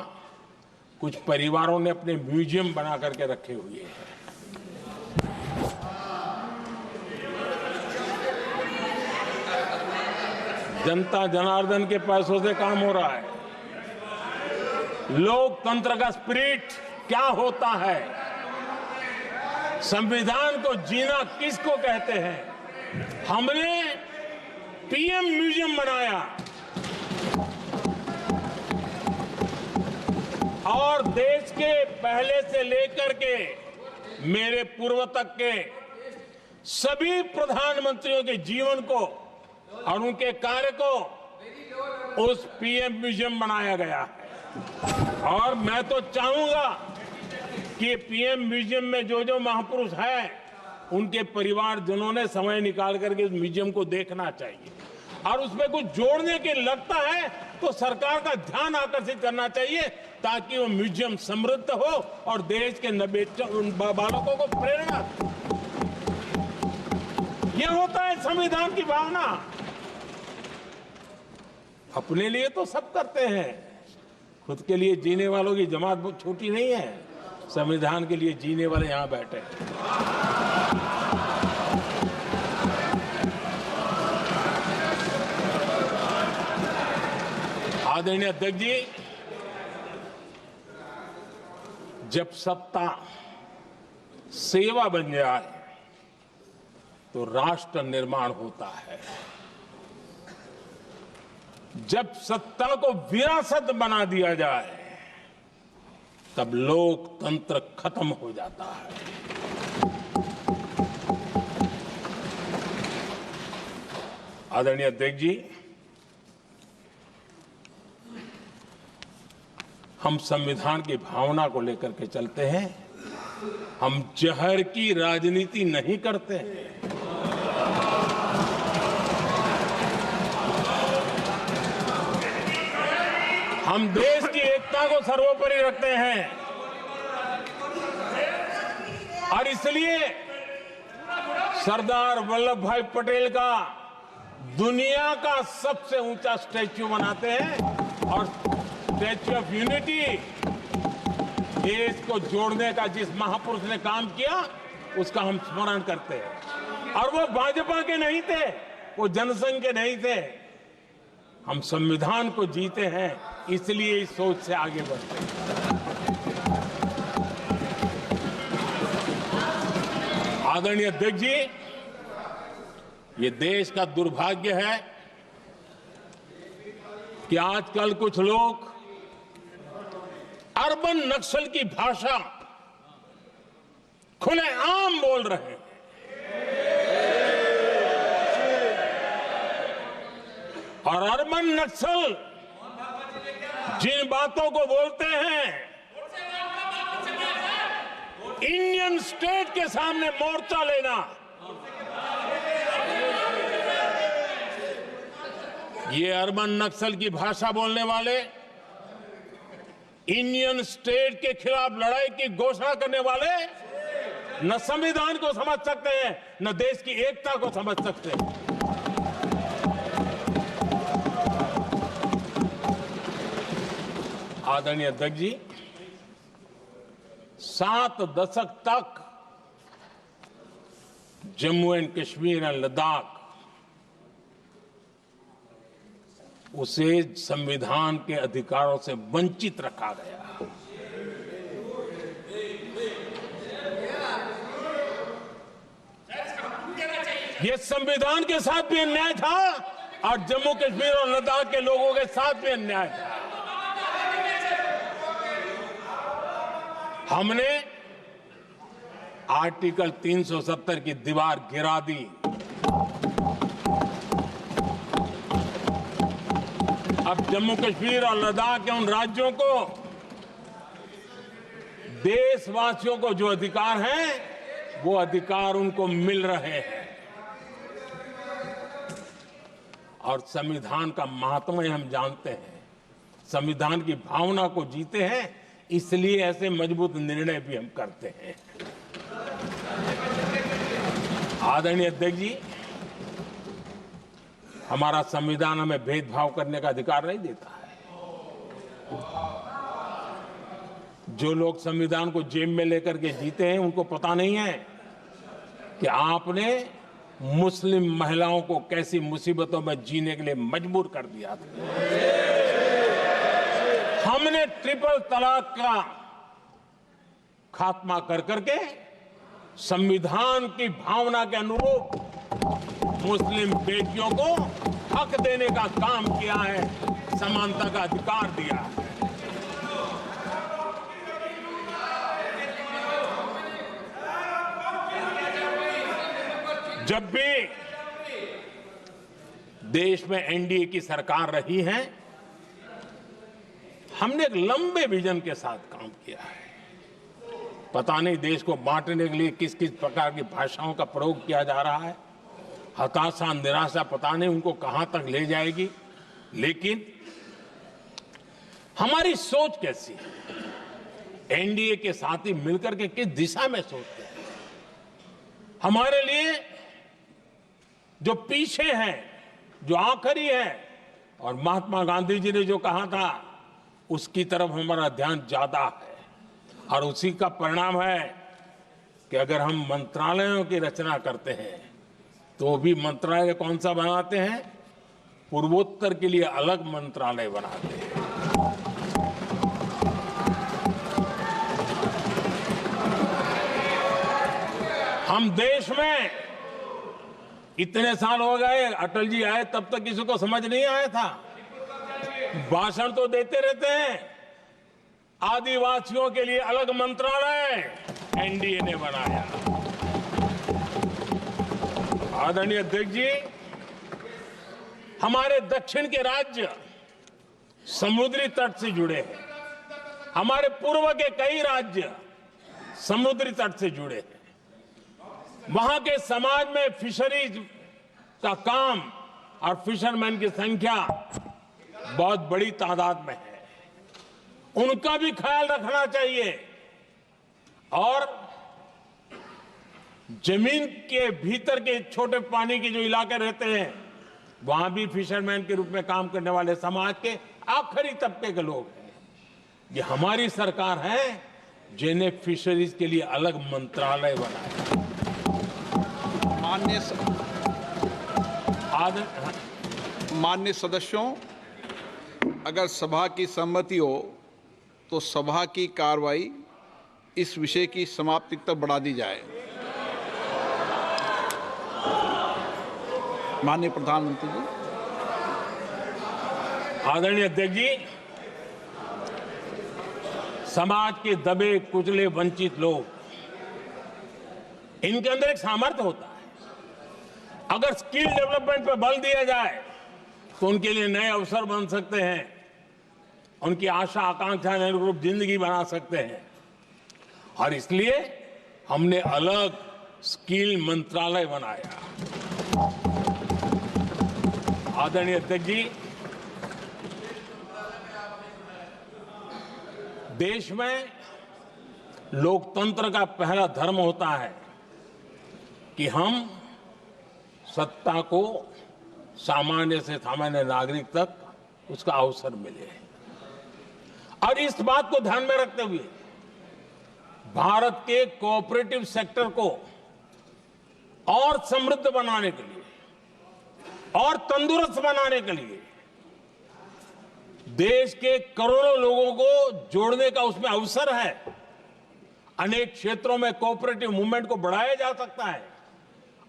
कुछ परिवारों ने अपने म्यूजियम बना करके रखे हुए हैं। जनता जनार्दन के पैसों से काम हो रहा है। लोकतंत्र का स्पिरिट क्या होता है, संविधान को जीना किसको कहते हैं। हमने पीएम म्यूजियम बनाया और देश के पहले से लेकर के मेरे पूर्व तक के सभी प्रधानमंत्रियों के जीवन को और उनके कार्य को उस पीएम म्यूजियम बनाया गया है। और मैं तो चाहूंगा कि पीएम म्यूजियम में जो जो महापुरुष हैं उनके परिवारजनों ने समय निकाल करके उस म्यूजियम को देखना चाहिए और उसमें कुछ जोड़ने के लगता है तो सरकार का ध्यान आकर्षित करना चाहिए ताकि वो म्यूजियम समृद्ध हो और देश के बालकों को प्रेरणा। ये होता है संविधान की भावना। अपने लिए तो सब करते हैं, खुद के लिए जीने वालों की जमात बहुत छोटी नहीं है। संविधान के लिए जीने वाले यहां बैठे हैं। आदरणीय अध्यक्ष जी, जब सत्ता सेवा बन जाए तो राष्ट्र निर्माण होता है। जब सत्ता को विरासत बना दिया जाए तब लोकतंत्र खत्म हो जाता है। आदरणीय अध्यक्ष जी, हम संविधान की भावना को लेकर के चलते हैं। हम जहर की राजनीति नहीं करते हैं। हम देश की एकता को सर्वोपरि रखते हैं और और इसलिए सरदार वल्लभ भाई पटेल का दुनिया का सबसे ऊंचा स्टैच्यू बनाते हैं और स्टैच्यू ऑफ यूनिटी देश को जोड़ने का जिस महापुरुष ने काम किया उसका हम स्मरण करते हैं। और वो भाजपा के नहीं थे, वो जनसंघ के नहीं थे। हम संविधान को जीते हैं, इसलिए इस सोच से आगे बढ़ते हैं। आदरणीय अध्यक्ष जी, ये देश का दुर्भाग्य है कि आजकल कुछ लोग अर्बन नक्सल की भाषा खुलेआम बोल रहे हैं। और अर्बन नक्सल जिन बातों को बोलते हैं, इंडियन स्टेट के सामने मोर्चा लेना, ये अर्बन नक्सल की भाषा बोलने वाले इंडियन स्टेट के खिलाफ लड़ाई की घोषणा करने वाले न संविधान को समझ सकते हैं, न देश की एकता को समझ सकते हैं। आदरणीय अध्यक्ष जी, 7 दशक तक जम्मू एंड कश्मीर और लद्दाख उसे संविधान के अधिकारों से वंचित रखा गया। ये संविधान के साथ भी अन्याय था और जम्मू कश्मीर और लद्दाख के लोगों के साथ भी अन्याय था। हमने आर्टिकल 370 की दीवार गिरा दी। अब जम्मू कश्मीर और लद्दाख के उन राज्यों को, देशवासियों को जो अधिकार हैं, वो अधिकार उनको मिल रहे हैं। और संविधान का महात्म्य हम जानते हैं, संविधान की भावना को जीते हैं, इसलिए ऐसे मजबूत निर्णय भी हम करते हैं। आदरणीय अध्यक्ष जी, हमारा संविधान हमें भेदभाव करने का अधिकार नहीं देता है। जो लोग संविधान को जेब में लेकर के जीते हैं, उनको पता नहीं है कि आपने मुस्लिम महिलाओं को कैसी मुसीबतों में जीने के लिए मजबूर कर दिया था। हमने ट्रिपल तलाक का खात्मा कर करके संविधान की भावना के अनुरूप मुस्लिम बेटियों को हक देने का काम किया है, समानता का अधिकार दिया है। जब भी देश में एनडीए की सरकार रही है, हमने एक लंबे विजन के साथ काम किया है। पता नहीं देश को बांटने के लिए किस किस प्रकार की भाषाओं का प्रयोग किया जा रहा है। हताशा, निराशा पता नहीं उनको कहां तक ले जाएगी, लेकिन हमारी सोच कैसी है, एनडीए के साथी मिलकर के किस दिशा में सोचते हैं। हमारे लिए जो पीछे है, जो आखिरी है, और महात्मा गांधी जी ने जो कहा था, उसकी तरफ हमारा ध्यान ज्यादा है। और उसी का परिणाम है कि अगर हम मंत्रालयों की रचना करते हैं, तो भी मंत्रालय कौन सा बनाते हैं? पूर्वोत्तर के लिए अलग मंत्रालय बनाते हैं। हम देश में इतने साल हो गए, अटल जी आए तब तक किसी को समझ नहीं आया था। भाषण तो देते रहते हैं, आदिवासियों के लिए अलग मंत्रालय एनडीए ने बनाया। आदरणीय अध्यक्ष जी, हमारे दक्षिण के राज्य समुद्री तट से जुड़े हैं। हमारे पूर्व के कई राज्य समुद्री तट से जुड़े हैं। वहां के समाज में फिशरीज का काम और फिशरमैन की संख्या बहुत बड़ी तादाद में है। उनका भी ख्याल रखना चाहिए। और जमीन के भीतर के छोटे पानी के जो इलाके रहते हैं वहां भी फिशरमैन के रूप में काम करने वाले समाज के आखिरी तबके के लोग हैं। ये हमारी सरकार है जिन्हें फिशरीज के लिए अलग मंत्रालय बनाया। माननीय सदस्यों, अगर सभा की सहमति हो तो सभा की कार्रवाई इस विषय की समाप्ति तक बढ़ा दी जाए। माननीय प्रधानमंत्री जी। आदरणीय अध्यक्ष जी, समाज के दबे कुचले वंचित लोग, इनके अंदर एक सामर्थ्य होता है। अगर स्किल डेवलपमेंट पर बल दिया जाए तो उनके लिए नए अवसर बन सकते हैं, उनकी आशा आकांक्षा के अनुरूप जिंदगी बना सकते हैं। और इसलिए हमने अलग स्किल मंत्रालय बनाया। आदरणीय अध्यक्ष जी, देश में लोकतंत्र का पहला धर्म होता है कि हम सत्ता को सामान्य से सामान्य नागरिक तक उसका अवसर मिले। और इस बात को ध्यान में रखते हुए भारत के कोऑपरेटिव सेक्टर को और समृद्ध बनाने के लिए और तंदुरुस्त बनाने के लिए देश के करोड़ों लोगों को जोड़ने का उसमें अवसर है। अनेक क्षेत्रों में कोऑपरेटिव मूवमेंट को बढ़ाया जा सकता है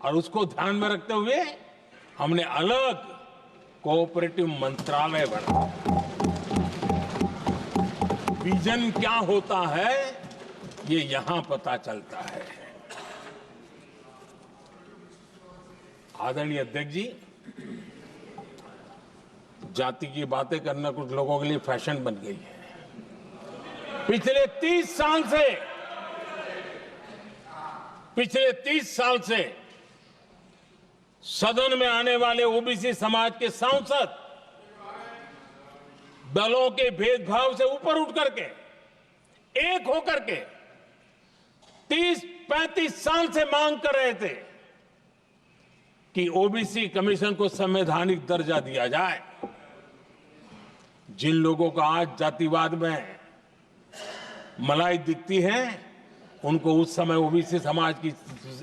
और उसको ध्यान में रखते हुए हमने अलग कोऑपरेटिव मंत्रालय बनाया। विजन क्या होता है ये यहां पता चलता है। आदरणीय अध्यक्ष जी, जाति की बातें करना कुछ लोगों के लिए फैशन बन गई है। पिछले 30 साल से सदन में आने वाले ओबीसी समाज के सांसद दलों के भेदभाव से ऊपर उठ करके एक होकर के 30-35 साल से मांग कर रहे थे कि ओबीसी कमीशन को संवैधानिक दर्जा दिया जाए। जिन लोगों को आज जातिवाद में मलाई दिखती है उनको उस समय ओबीसी समाज की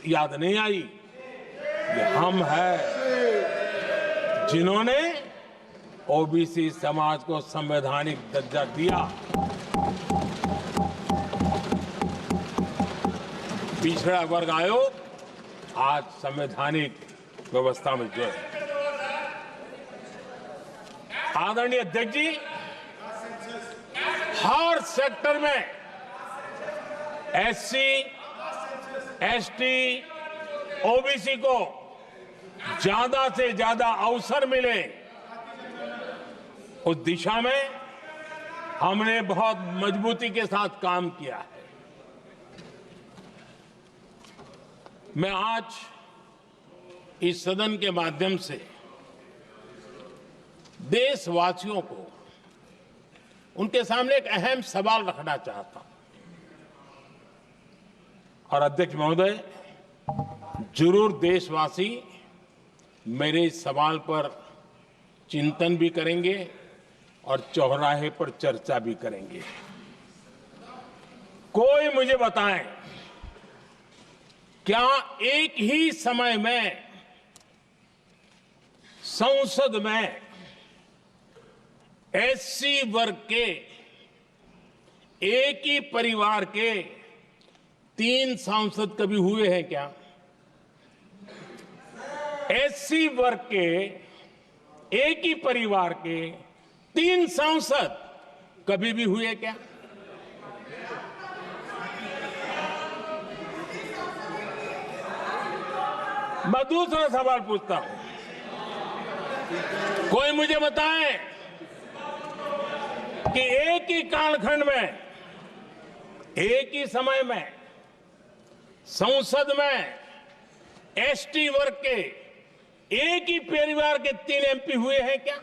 याद नहीं आई। ये हम हैं जिन्होंने ओबीसी समाज को संवैधानिक दर्जा दिया। पिछड़ा वर्ग आयोग आज संवैधानिक व्यवस्था में जो है। आदरणीय अध्यक्ष जी, हर सेक्टर में एससी, एसटी, ओबीसी को ज्यादा से ज्यादा अवसर मिले, उस दिशा में हमने बहुत मजबूती के साथ काम किया है। मैं आज इस सदन के माध्यम से देशवासियों को उनके सामने एक अहम सवाल रखना चाहता हूं। और अध्यक्ष महोदय, जरूर देशवासी मेरे इस सवाल पर चिंतन भी करेंगे और चौराहे पर चर्चा भी करेंगे। कोई मुझे बताएं, क्या एक ही समय में संसद में एससी वर्ग के एक ही परिवार के 3 सांसद कभी हुए हैं क्या? एससी वर्ग के एक ही परिवार के 3 सांसद कभी भी हुए क्या? मैं दूसरा सवाल पूछता हूं, कोई मुझे बताए कि एक ही कालखंड में एक ही समय में संसद में एसटी वर्ग के एक ही परिवार के 3 एमपी हुए हैं क्या?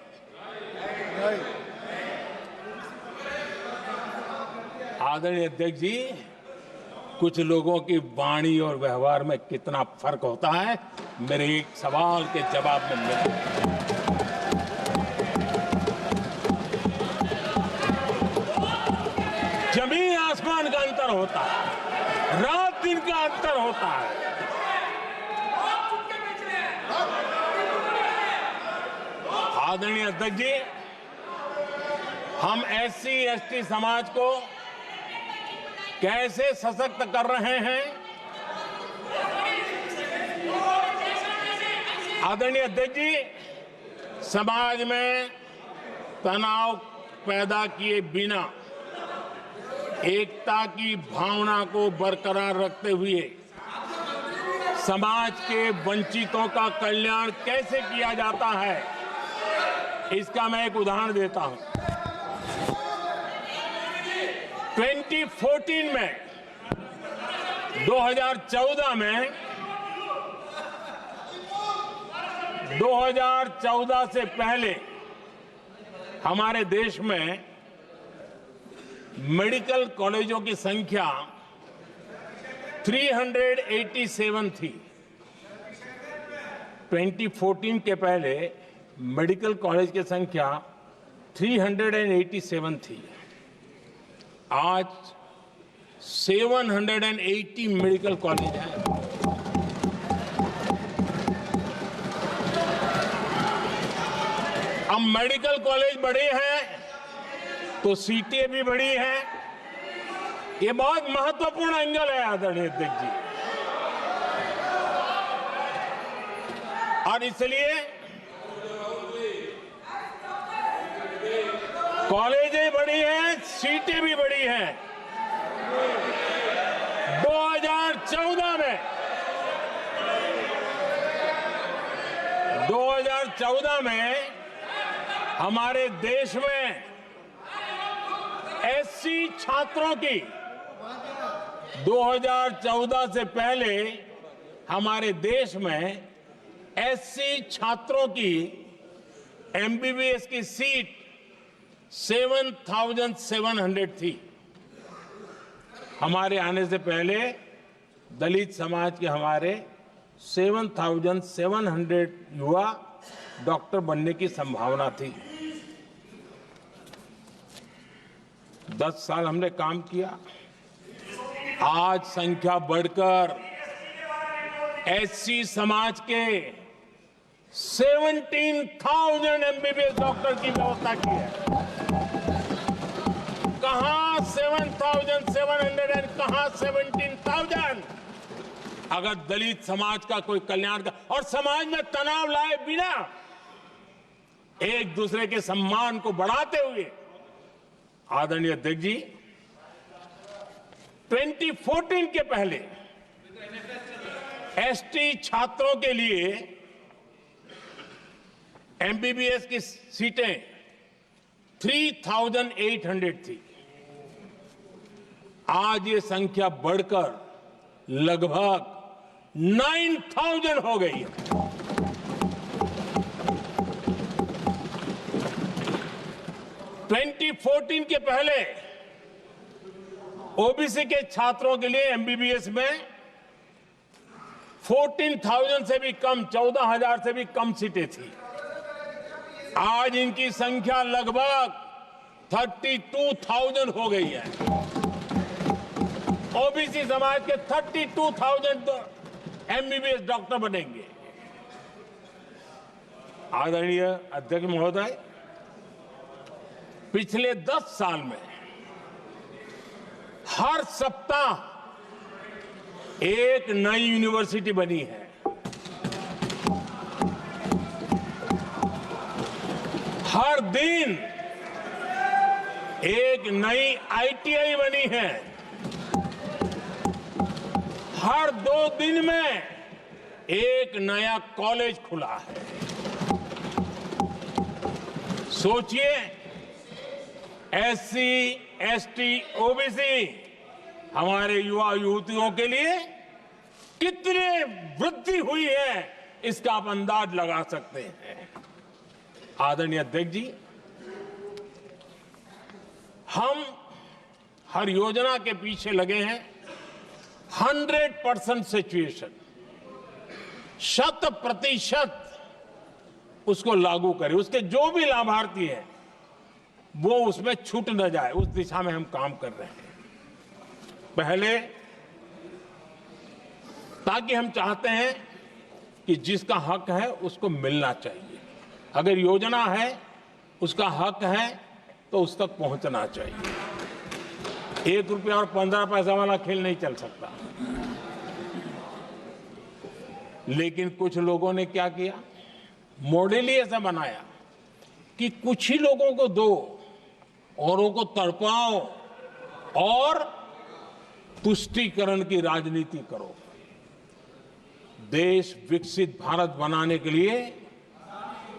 आदरणीय अध्यक्ष जी, कुछ लोगों की वाणी और व्यवहार में कितना फर्क होता है, मेरे एक सवाल के जवाब में मिला। जमीन आसमान का अंतर होता है, रात दिन का अंतर होता है। आदरणीय अध्यक्ष जी, हम एससी एसटी समाज को कैसे सशक्त कर रहे हैं? आदरणीय अध्यक्ष जी, समाज में तनाव पैदा किए बिना एकता की भावना को बरकरार रखते हुए समाज के वंचितों का कल्याण कैसे किया जाता है, इसका मैं एक उदाहरण देता हूं। 2014 में 2014 से पहले हमारे देश में मेडिकल कॉलेजों की संख्या 387 थी। 2014 के पहले मेडिकल कॉलेज की संख्या 387 थी। आज 780 मेडिकल कॉलेज हैं। अब मेडिकल कॉलेज बड़े हैं तो सीटें भी बड़ी हैं। ये बहुत महत्वपूर्ण एंगल है आदरणीय अध्यक्ष जी, और इसलिए कॉलेजें बड़ी हैं, सीटें भी बड़ी हैं। 2014 में हमारे देश में एससी छात्रों की 2014 से पहले हमारे देश में एससी छात्रों की एमबीबीएस की सीट 7,700 थी। हमारे आने से पहले दलित समाज के हमारे 7,700 युवा डॉक्टर बनने की संभावना थी। 10 साल हमने काम किया, आज संख्या बढ़कर एससी समाज के 17,000 एमबीबीएस डॉक्टर की व्यवस्था की है। कहां 7,700 और कहां 17,000? अगर दलित समाज का कोई कल्याण का और समाज में तनाव लाए बिना एक दूसरे के सम्मान को बढ़ाते हुए, आदरणीय अध्यक्ष जी, 2014 के पहले एसटी छात्रों के लिए एमबीबीएस की सीटें 3,800 थी। आज ये संख्या बढ़कर लगभग 9,000 हो गई है। (2014) के पहले ओबीसी के छात्रों के लिए एमबीबीएस में 14,000 से भी कम, 14,000 से भी कम सीटें थी। आज इनकी संख्या लगभग 32,000 हो गई है। ओबीसी समाज के 32,000 एमबीबीएस डॉक्टर बनेंगे। आदरणीय अध्यक्ष महोदय, पिछले 10 साल में हर सप्ताह एक नई यूनिवर्सिटी बनी है। हर दिन एक नई आईटीआई बनी है। हर 2 दिन में एक नया कॉलेज खुला है। सोचिए, एससी, एसटी, ओबीसी हमारे युवा युवतियों के लिए कितनी वृद्धि हुई है, इसका आप अंदाज लगा सकते हैं। आदरणीय अध्यक्ष जी, हम हर योजना के पीछे लगे हैं 100% सिचुएशन, 100% उसको लागू करें। उसके जो भी लाभार्थी हैं वो उसमें छूट न जाए, उस दिशा में हम काम कर रहे हैं। पहले, ताकि हम चाहते हैं कि जिसका हक है उसको मिलना चाहिए। अगर योजना है, उसका हक है, तो उस तक पहुंचना चाहिए। 1 रुपया और 15 पैसा वाला खेल नहीं चल सकता। लेकिन कुछ लोगों ने क्या किया, मॉडल ही ऐसा बनाया कि कुछ ही लोगों को दो, औरों को तड़पाओ और तुष्टीकरण की राजनीति करो। देश विकसित भारत बनाने के लिए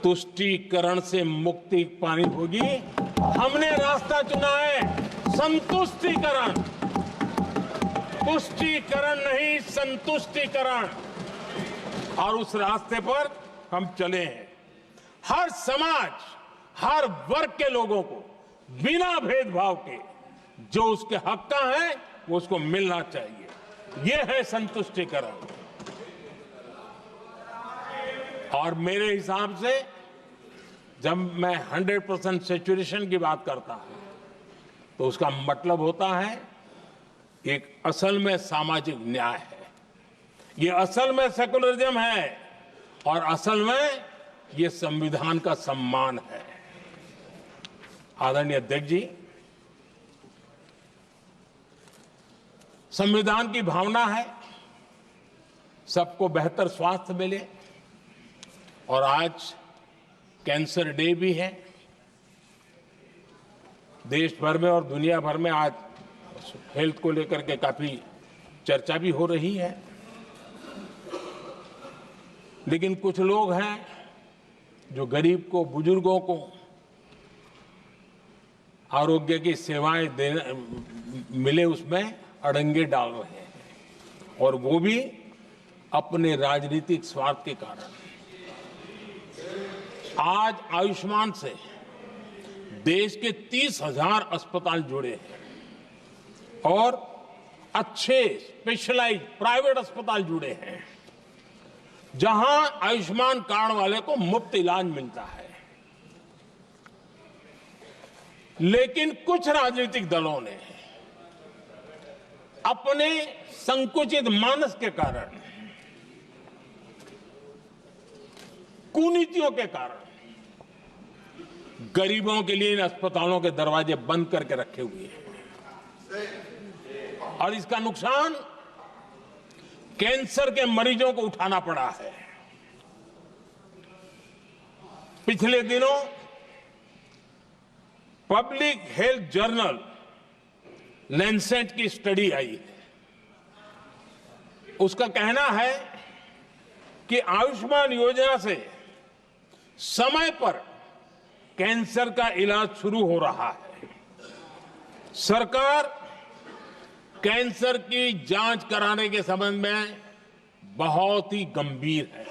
तुष्टीकरण से मुक्ति पानी होगी। हमने रास्ता चुना है संतुष्टीकरण, तुष्टीकरण नहीं, संतुष्टीकरण। और उस रास्ते पर हम चले हैं। हर समाज, हर वर्ग के लोगों को बिना भेदभाव के जो उसके हक का है वो उसको मिलना चाहिए। ये है संतुष्टीकरण। और मेरे हिसाब से जब मैं 100% सैचुरेशन की बात करता हूं तो उसका मतलब होता है एक असल में सामाजिक न्याय है, ये असल में सेकुलरिज्म है और असल में ये संविधान का सम्मान है। आदरणीय अध्यक्ष जी, संविधान की भावना है सबको बेहतर स्वास्थ्य मिले, और आज कैंसर डे भी है। देश भर में और दुनिया भर में आज हेल्थ को लेकर के काफी चर्चा भी हो रही है। लेकिन कुछ लोग हैं जो गरीब को, बुजुर्गों को आरोग्य की सेवाएं देने मिले उसमें अड़ंगे डाल रहे हैं, और वो भी अपने राजनीतिक स्वार्थ के कारण। आज आयुष्मान से देश के 30,000 अस्पताल जुड़े हैं और अच्छे स्पेशलाइज्ड प्राइवेट अस्पताल जुड़े हैं, जहां आयुष्मान कार्ड वाले को मुफ्त इलाज मिलता है। लेकिन कुछ राजनीतिक दलों ने अपने संकुचित मानस के कारण, कुनीतियों के कारण गरीबों के लिए इन अस्पतालों के दरवाजे बंद करके रखे हुए हैं, और इसका नुकसान कैंसर के मरीजों को उठाना पड़ा है। पिछले दिनों पब्लिक हेल्थ जर्नल लैंसेट की स्टडी आई है। उसका कहना है कि आयुष्मान योजना से समय पर कैंसर का इलाज शुरू हो रहा है। सरकार कैंसर की जांच कराने के संबंध में बहुत ही गंभीर है,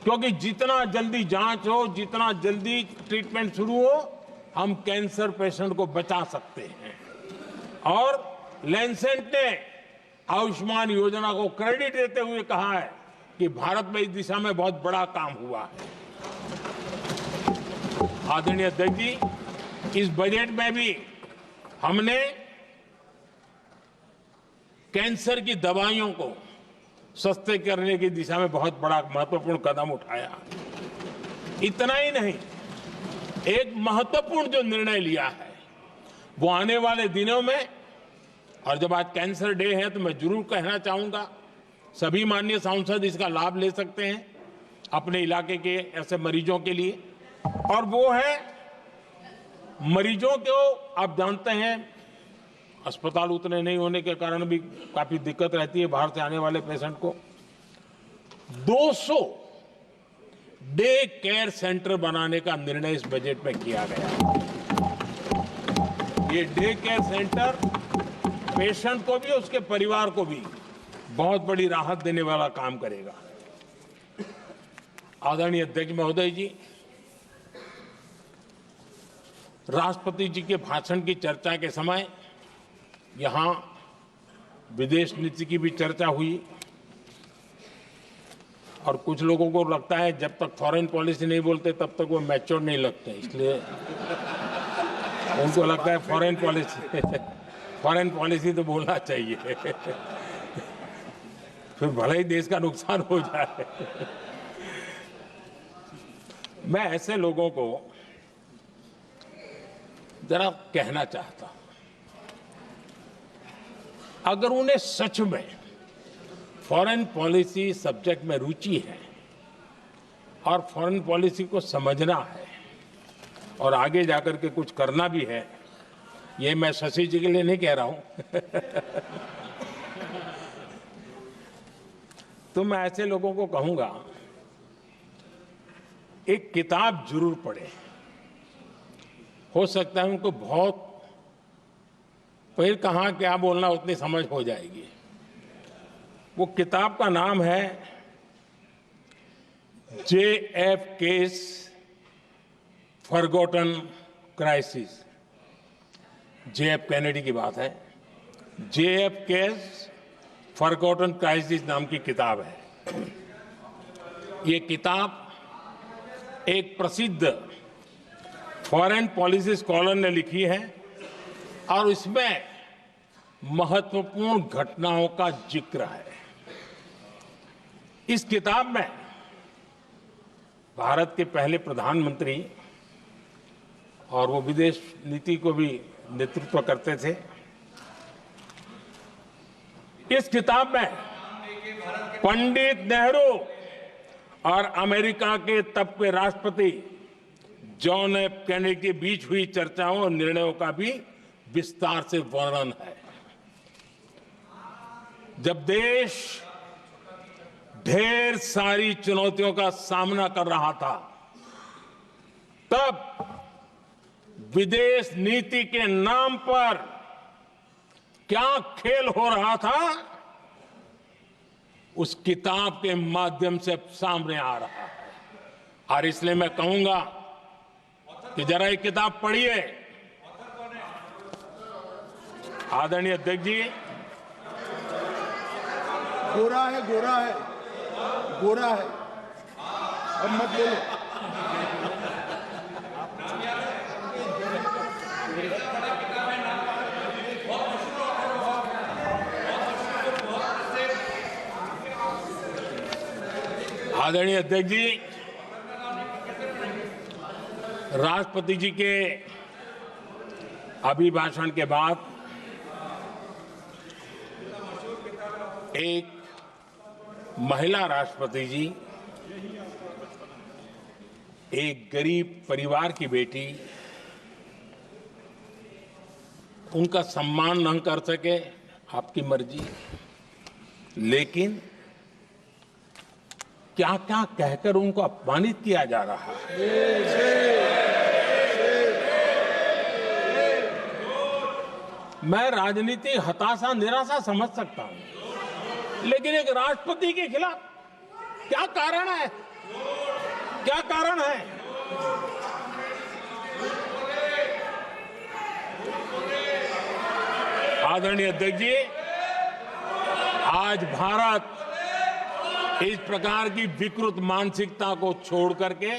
क्योंकि जितना जल्दी जांच हो, जितना जल्दी ट्रीटमेंट शुरू हो, हम कैंसर पेशेंट को बचा सकते हैं। और लैंसेट ने आयुष्मान योजना को क्रेडिट देते हुए कहा है कि भारत में इस दिशा में बहुत बड़ा काम हुआ है। आदरणीय अध्यक्ष जी, इस बजट में भी हमने कैंसर की दवाइयों को सस्ते करने की दिशा में बहुत बड़ा महत्वपूर्ण कदम उठाया। इतना ही नहीं, एक महत्वपूर्ण जो निर्णय लिया है वो आने वाले दिनों में, और जब आज कैंसर डे है तो मैं जरूर कहना चाहूंगा सभी माननीय सांसद इसका लाभ ले सकते हैं अपने इलाके के ऐसे मरीजों के लिए। और वो है मरीजों को, आप जानते हैं अस्पताल उतने नहीं होने के कारण भी काफी दिक्कत रहती है बाहर से आने वाले पेशेंट को। 200 डे केयर सेंटर बनाने का निर्णय इस बजट में किया गया। ये डे केयर सेंटर पेशेंट को भी, उसके परिवार को भी बहुत बड़ी राहत देने वाला काम करेगा। आदरणीय अध्यक्ष महोदय जी, राष्ट्रपति जी के भाषण की चर्चा के समय यहां विदेश नीति की भी चर्चा हुई और कुछ लोगों को लगता है जब तक फॉरेन पॉलिसी नहीं बोलते तब तक वो मैच्योर नहीं लगते, इसलिए उनको लगता है फॉरेन पॉलिसी तो बोलना चाहिए फिर भले ही देश का नुकसान हो जाए। मैं ऐसे लोगों को जरा कहना चाहता हूं, अगर उन्हें सच में फॉरेन पॉलिसी सब्जेक्ट में रुचि है और फॉरेन पॉलिसी को समझना है और आगे जाकर के कुछ करना भी है, ये मैं शशि जी के लिए नहीं कह रहा हूं तो मैं ऐसे लोगों को कहूंगा एक किताब जरूर पढ़े। हो सकता है उनको बहुत फिर कहां क्या बोलना उतनी समझ हो जाएगी। वो किताब का नाम है JF case forgotten crisis. JF Kennedy की बात है। JF केस फॉरगॉटन क्राइसिस नाम की किताब है। ये किताब एक प्रसिद्ध फॉरेन पॉलिसी स्कॉलर ने लिखी है और इसमें महत्वपूर्ण घटनाओं का जिक्र है। इस किताब में भारत के पहले प्रधानमंत्री और वो विदेश नीति को भी नेतृत्व करते थे। इस किताब में पंडित नेहरू और अमेरिका के तब के राष्ट्रपति जॉन एफ कैनेडी के बीच हुई चर्चाओं और निर्णयों का भी विस्तार से वर्णन है। जब देश ढेर सारी चुनौतियों का सामना कर रहा था, तब विदेश नीति के नाम पर क्या खेल हो रहा था, उस किताब के माध्यम से सामने आ रहा है। और इसलिए मैं कहूंगा कि जरा ये किताब पढ़िए। आदरणीय अध्यक्ष जी, गोरा है, गोरा है, गोरा है, अब मत बोलो। आदरणीय अध्यक्ष जी, राष्ट्रपति जी के अभिभाषण के बाद एक महिला राष्ट्रपति जी एक गरीब परिवार की बेटी, उनका सम्मान न कर सके, आपकी मर्जी, लेकिन क्या क्या कहकर उनको अपमानित किया जा रहा है। मैं राजनीति हताशा निराशा समझ सकता हूं, लेकिन एक राष्ट्रपति के खिलाफ क्या कारण है, क्या कारण है? आदरणीय अध्यक्ष जी, आज भारत इस प्रकार की विकृत मानसिकता को छोड़ करके,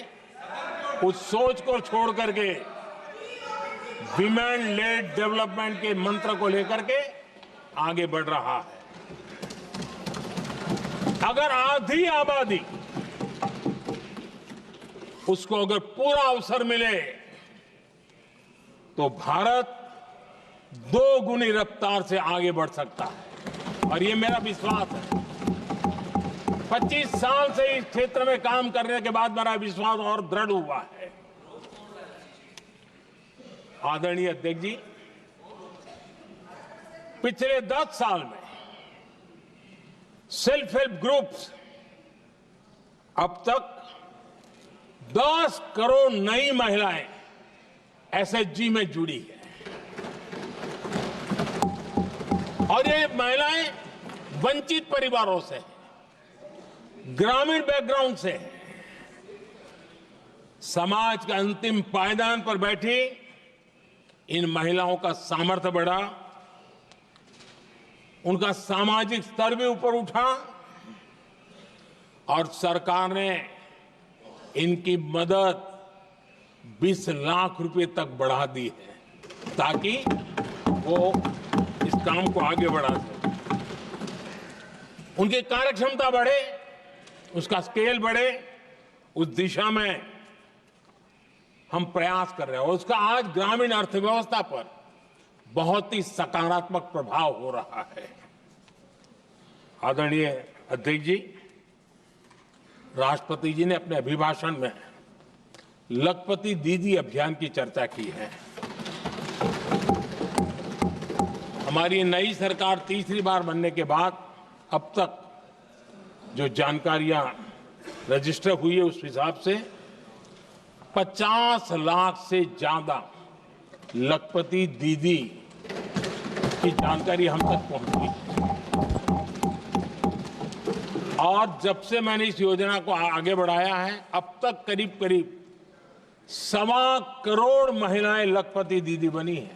उस सोच को छोड़ करके विमेन लेड डेवलपमेंट के मंत्र को लेकर के आगे बढ़ रहा है। अगर आधी आबादी उसको अगर पूरा अवसर मिले तो भारत 2 गुनी रफ्तार से आगे बढ़ सकता है, और ये मेरा विश्वास है। 25 साल से इस क्षेत्र में काम करने के बाद मेरा विश्वास और दृढ़ हुआ है। आदरणीय अध्यक्ष जी, पिछले 10 साल में सेल्फ हेल्प ग्रुप्स अब तक 10 करोड़ नई महिलाएं एसएचजी में जुड़ी है, और ये महिलाएं वंचित परिवारों से, ग्रामीण बैकग्राउंड से, समाज के अंतिम पायदान पर बैठी इन महिलाओं का सामर्थ्य बढ़ा, उनका सामाजिक स्तर भी ऊपर उठा और सरकार ने इनकी मदद 20 लाख रुपए तक बढ़ा दी है ताकि वो इस काम को आगे बढ़ा सके। उनकी कार्यक्षमता बढ़े, उसका स्केल बढ़े, उस दिशा में हम प्रयास कर रहे हैं और उसका आज ग्रामीण अर्थव्यवस्था पर बहुत ही सकारात्मक प्रभाव हो रहा है। आदरणीय अध्यक्ष जी, राष्ट्रपति जी ने अपने अभिभाषण में लखपति दीदी अभियान की चर्चा की है। हमारी नई सरकार तीसरी बार बनने के बाद अब तक जो जानकारियां रजिस्टर हुई है उस हिसाब से 50 लाख से ज्यादा लखपति दीदी की जानकारी हम तक पहुंची और जब से मैंने इस योजना को आगे बढ़ाया है अब तक करीब करीब 1.25 करोड़ महिलाएं लखपति दीदी बनी हैं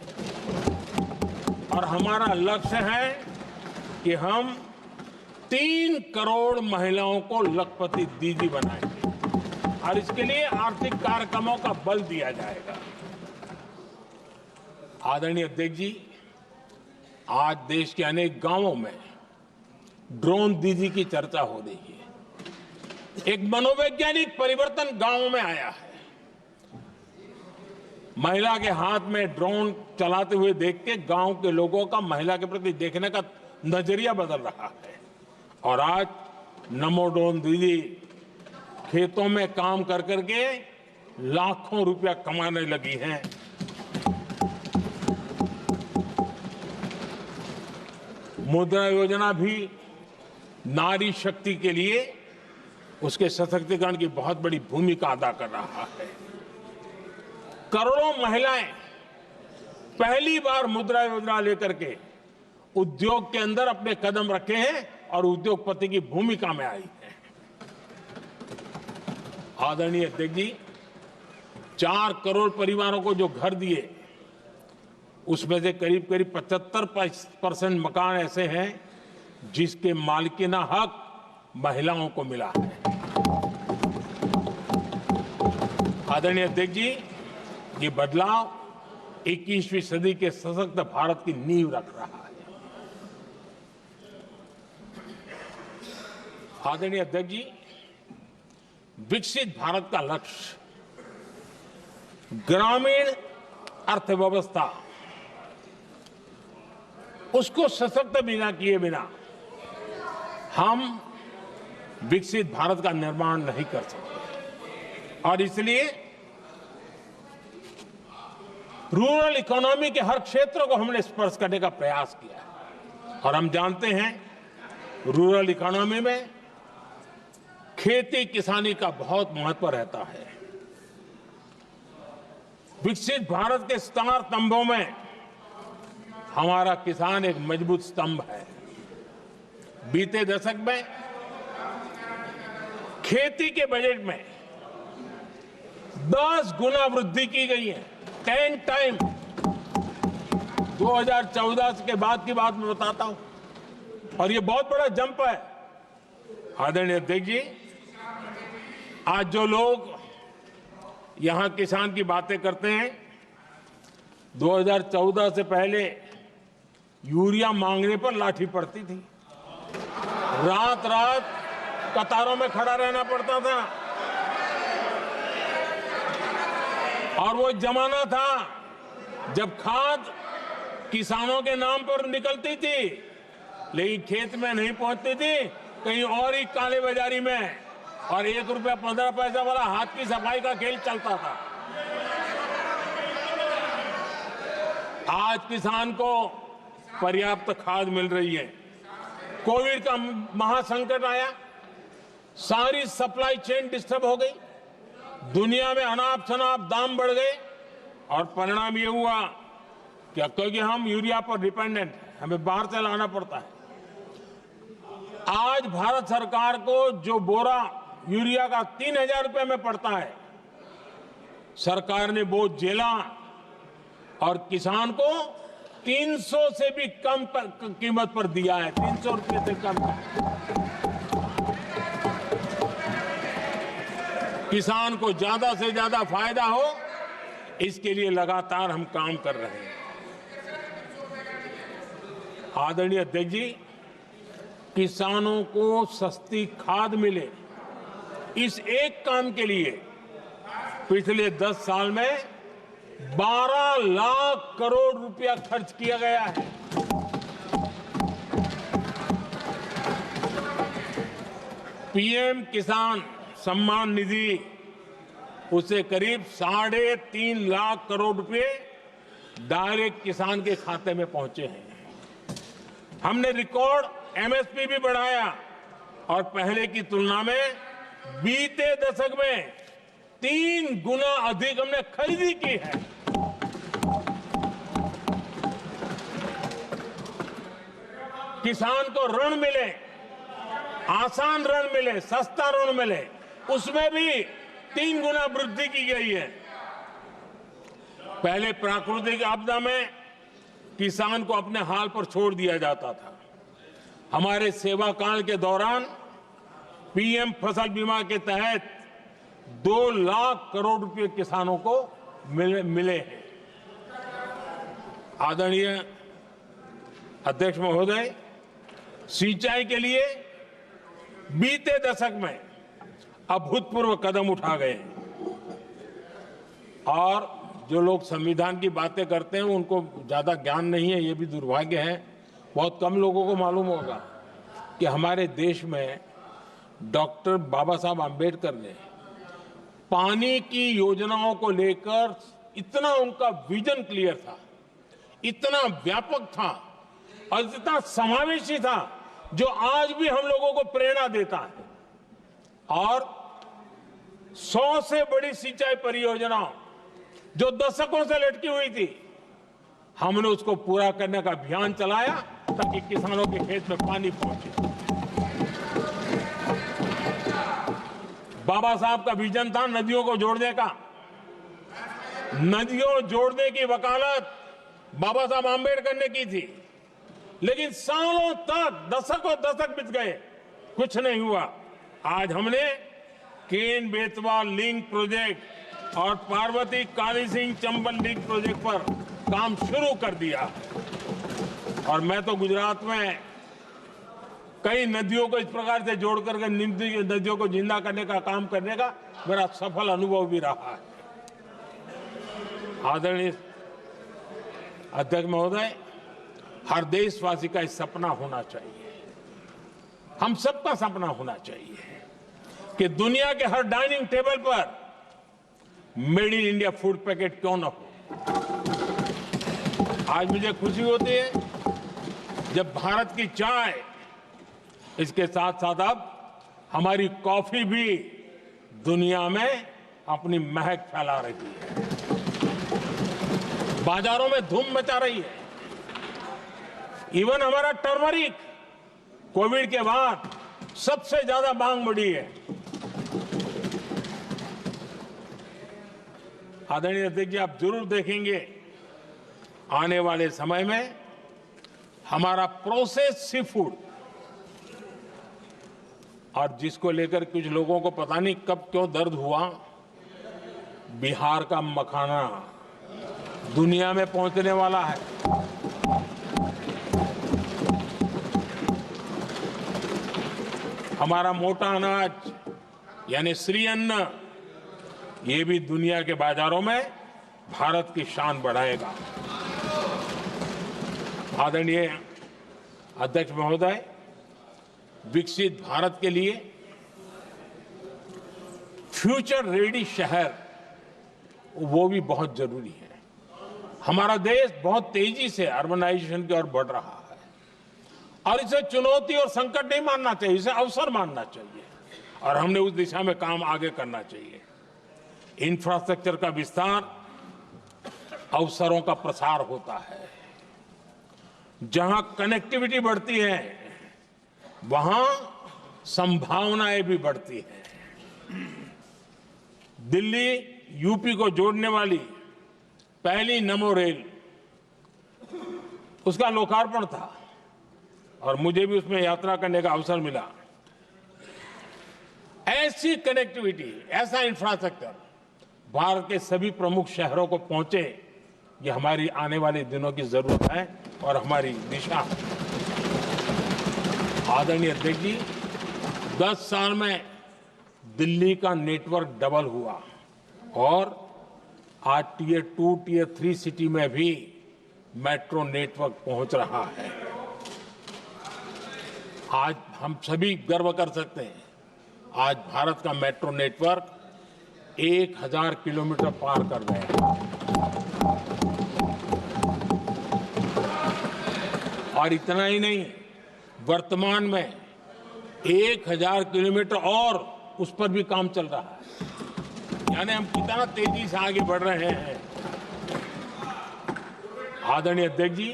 और हमारा लक्ष्य है कि हम 3 करोड़ महिलाओं को लखपति दीदी बनाएंगे और इसके लिए आर्थिक कार्यक्रमों का बल दिया जाएगा। आदरणीय अध्यक्ष जी, आज देश के अनेक गांवों में ड्रोन दीदी की चर्चा हो रही है। एक मनोवैज्ञानिक परिवर्तन गांवों में आया है। महिला के हाथ में ड्रोन चलाते हुए देख के गांव के लोगों का महिला के प्रति देखने का नजरिया बदल रहा है और आज नमो ड्रोन दीदी खेतों में काम कर करके लाखों रुपया कमाने लगी हैं। मुद्रा योजना भी नारी शक्ति के लिए उसके सशक्तिकरण की बहुत बड़ी भूमिका अदा कर रहा है। करोड़ों महिलाएं पहली बार मुद्रा योजना लेकर के उद्योग के अंदर अपने कदम रखे हैं और उद्योगपति की भूमिका में आई है। आदरणीय अध्यक्ष जी, 4 करोड़ परिवारों को जो घर दिए उसमें से करीब करीब 75% मकान ऐसे हैं जिसके मालिकाना हक महिलाओं को मिला है। आदरणीय अध्यक्ष जी, ये बदलाव 21वीं सदी के सशक्त भारत की नींव रख रहा है। आदरणीय अध्यक्ष जी, विकसित भारत का लक्ष्य ग्रामीण अर्थव्यवस्था उसको सशक्त बिना किए बिना हम विकसित भारत का निर्माण नहीं कर सकते और इसलिए रूरल इकोनॉमी के हर क्षेत्र को हमने स्पर्श करने का प्रयास किया है और हम जानते हैं रूरल इकोनॉमी में खेती किसानी का बहुत महत्व रहता है। विकसित भारत के 4 स्तंभों में हमारा किसान एक मजबूत स्तंभ है। बीते दशक में खेती के बजट में 10 गुना वृद्धि की गई है, 10 टाइम। 2014 के बाद की बात मैं बताता हूं और ये बहुत बड़ा जंप है। आदरणीय अध्यक्ष जी, आज जो लोग यहां किसान की बातें करते हैं, 2014 से पहले यूरिया मांगने पर लाठी पड़ती थी, रात रात कतारों में खड़ा रहना पड़ता था और वो जमाना था जब खाद किसानों के नाम पर निकलती थी लेकिन खेत में नहीं पहुंचती थी, कहीं और ही काले बाजारी में, और 1 रुपया 15 पैसा वाला हाथ की सफाई का खेल चलता था। आज किसान को पर्याप्त खाद मिल रही है। कोविड का महासंकट आया, सारी सप्लाई चेन डिस्टर्ब हो गई, दुनिया में अनाप शनाप दाम बढ़ गए और परिणाम ये हुआ कि क्योंकि हम यूरिया पर डिपेंडेंट हैं, हमें बाहर से लाना पड़ता है। आज भारत सरकार को जो बोरा यूरिया का 3000 रुपए में पड़ता है, सरकार ने वो झेला और किसान को 300 से भी कम कीमत पर दिया है, 300 रुपए से कम। किसान को ज्यादा से ज्यादा फायदा हो, इसके लिए लगातार हम काम कर रहे हैं। आदरणीय अध्यक्ष जी, किसानों को सस्ती खाद मिले, इस एक काम के लिए पिछले 10 साल में 12 लाख करोड़ रुपया खर्च किया गया है। पीएम किसान सम्मान निधि, उसे करीब 3.5 लाख करोड़ रुपए डायरेक्ट किसान के खाते में पहुंचे हैं। हमने रिकॉर्ड एमएसपी भी बढ़ाया और पहले की तुलना में बीते दशक में 3 गुना अधिक हमने खरीदी की है। किसान को ऋण मिले, आसान ऋण मिले, सस्ता ऋण मिले, उसमें भी 3 गुना वृद्धि की गई है। पहले प्राकृतिक आपदा में किसान को अपने हाल पर छोड़ दिया जाता था। हमारे सेवा काल के दौरान पीएम फसल बीमा के तहत 2 लाख करोड़ रुपए किसानों को मिले हैं। आदरणीय अध्यक्ष महोदय, सिंचाई के लिए बीते दशक में अभूतपूर्व कदम उठा गए और जो लोग संविधान की बातें करते हैं उनको ज्यादा ज्ञान नहीं है, ये भी दुर्भाग्य है। बहुत कम लोगों को मालूम होगा कि हमारे देश में डॉक्टर बाबा साहब आम्बेडकर ने पानी की योजनाओं को लेकर इतना उनका विजन क्लियर था, इतना व्यापक था और इतना समावेशी था, जो आज भी हम लोगों को प्रेरणा देता है। और 100 से बड़ी सिंचाई परियोजना जो दशकों से लटकी हुई थी, हमने उसको पूरा करने का अभियान चलाया ताकि किसानों के खेत में पानी पहुंचे। बाबा साहब का विजन था नदियों को जोड़ने का। नदियों जोड़ने की वकालत बाबा साहब आम्बेडकर ने की थी, लेकिन सालों तक, दशकों दशक बीत गए, कुछ नहीं हुआ। आज हमने केन बेतवा लिंक प्रोजेक्ट और पार्वती काली सिंह चंबल लिंक प्रोजेक्ट पर काम शुरू कर दिया और मैं तो गुजरात में कई नदियों को इस प्रकार से जोड़ करके नदियों को जिंदा करने का काम करने का मेरा सफल अनुभव भी रहा है। आदरणीय अध्यक्ष महोदय, हर देशवासी का इस सपना होना चाहिए, हम सबका सपना होना चाहिए कि दुनिया के हर डाइनिंग टेबल पर made in India food packet क्यों न हो। आज मुझे खुशी होती है जब भारत की चाय, इसके साथ साथ अब हमारी कॉफी भी दुनिया में अपनी महक फैला रही है, बाजारों में धूम मचा रही है। इवन हमारा टर्मरिक कोविड के बाद सबसे ज्यादा मांग बढ़ी है। आदरणीय अध्यक्ष जी, आप जरूर देखेंगे आने वाले समय में हमारा प्रोसेस सी फूड, और जिसको लेकर कुछ लोगों को पता नहीं कब क्यों दर्द हुआ, बिहार का मखाना दुनिया में पहुंचने वाला है। हमारा मोटा अनाज यानी श्री अन्न, ये भी दुनिया के बाजारों में भारत की शान बढ़ाएगा। आदरणीय अध्यक्ष महोदय, विकसित भारत के लिए फ्यूचर रेडी शहर वो भी बहुत जरूरी है। हमारा देश बहुत तेजी से अर्बनाइजेशन की ओर बढ़ रहा है और इसे चुनौती और संकट नहीं मानना चाहिए, इसे अवसर मानना चाहिए और हमने उस दिशा में काम आगे करना चाहिए। इंफ्रास्ट्रक्चर का विस्तार अवसरों का प्रसार होता है। जहां कनेक्टिविटी बढ़ती है वहां संभावनाएं भी बढ़ती हैं। दिल्ली यूपी को जोड़ने वाली पहली नमो रेल उसका लोकार्पण था और मुझे भी उसमें यात्रा करने का अवसर मिला। ऐसी कनेक्टिविटी, ऐसा इंफ्रास्ट्रक्चर भारत के सभी प्रमुख शहरों को पहुंचे, ये हमारी आने वाले दिनों की जरूरत है और हमारी दिशा। आदरणीय अध्यक्ष जी, 10 साल में दिल्ली का नेटवर्क डबल हुआ और आज टियर 2, टियर 3 सिटी में भी मेट्रो नेटवर्क पहुंच रहा है। आज हम सभी गर्व कर सकते हैं, आज भारत का मेट्रो नेटवर्क 1000 किलोमीटर पार कर गया और इतना ही नहीं, वर्तमान में 1000 किलोमीटर और उस पर भी काम चल रहा है। यानी हम कितना तेजी से आगे बढ़ रहे हैं। आदरणीय अध्यक्ष जी,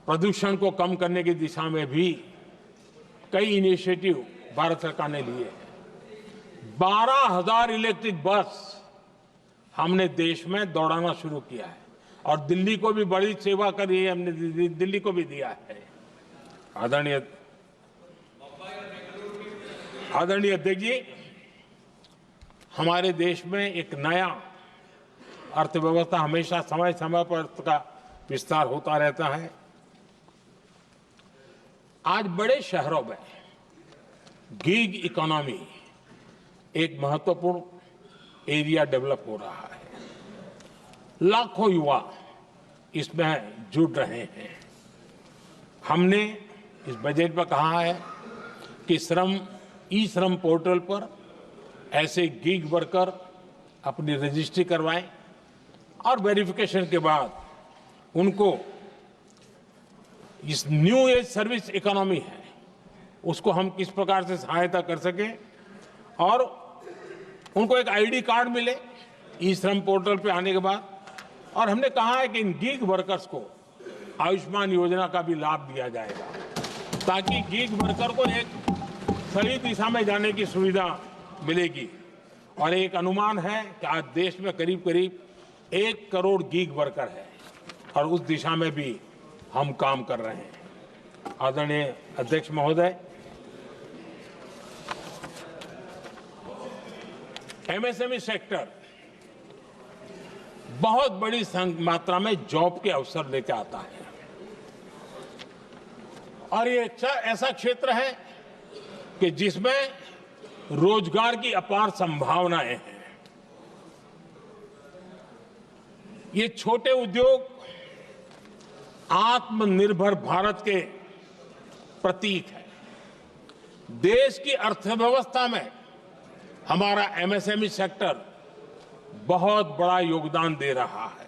प्रदूषण को कम करने की दिशा में भी कई इनिशिएटिव भारत सरकार ने लिए हैं। 12,000 इलेक्ट्रिक बस हमने देश में दौड़ाना शुरू किया है और दिल्ली को भी बड़ी सेवा करी है, हमने दिल्ली को भी दिया है। आदरणीय अध्यक्ष जी, हमारे देश में एक नया अर्थव्यवस्था हमेशा समय समय पर इसका विस्तार होता रहता है। आज बड़े शहरों में गिग इकोनॉमी एक महत्वपूर्ण एरिया डेवलप हो रहा है। लाखों युवा इसमें जुड़ रहे हैं। हमने इस बजट में कहा है कि ई श्रम पोर्टल पर ऐसे गिग वर्कर अपनी रजिस्ट्री करवाएं और वेरिफिकेशन के बाद उनको इस न्यू एज सर्विस इकोनॉमी है उसको हम किस प्रकार से सहायता कर सकें और उनको एक आईडी कार्ड मिले ई श्रम पोर्टल पे आने के बाद। और हमने कहा है कि इन गिग वर्कर्स को आयुष्मान योजना का भी लाभ दिया जाएगा ताकि गिग वर्कर को एक सही दिशा में जाने की सुविधा मिलेगी। और एक अनुमान है कि आज देश में करीब करीब 1 करोड़ गिग वर्कर है और उस दिशा में भी हम काम कर रहे हैं। आदरणीय अध्यक्ष महोदय, एमएसएमई सेक्टर बहुत बड़ी मात्रा में जॉब के अवसर लेकर आता है और ये ऐसा क्षेत्र है कि जिसमें रोजगार की अपार संभावनाएं हैं। ये छोटे उद्योग आत्मनिर्भर भारत के प्रतीक है। देश की अर्थव्यवस्था में हमारा एमएसएमई सेक्टर बहुत बड़ा योगदान दे रहा है।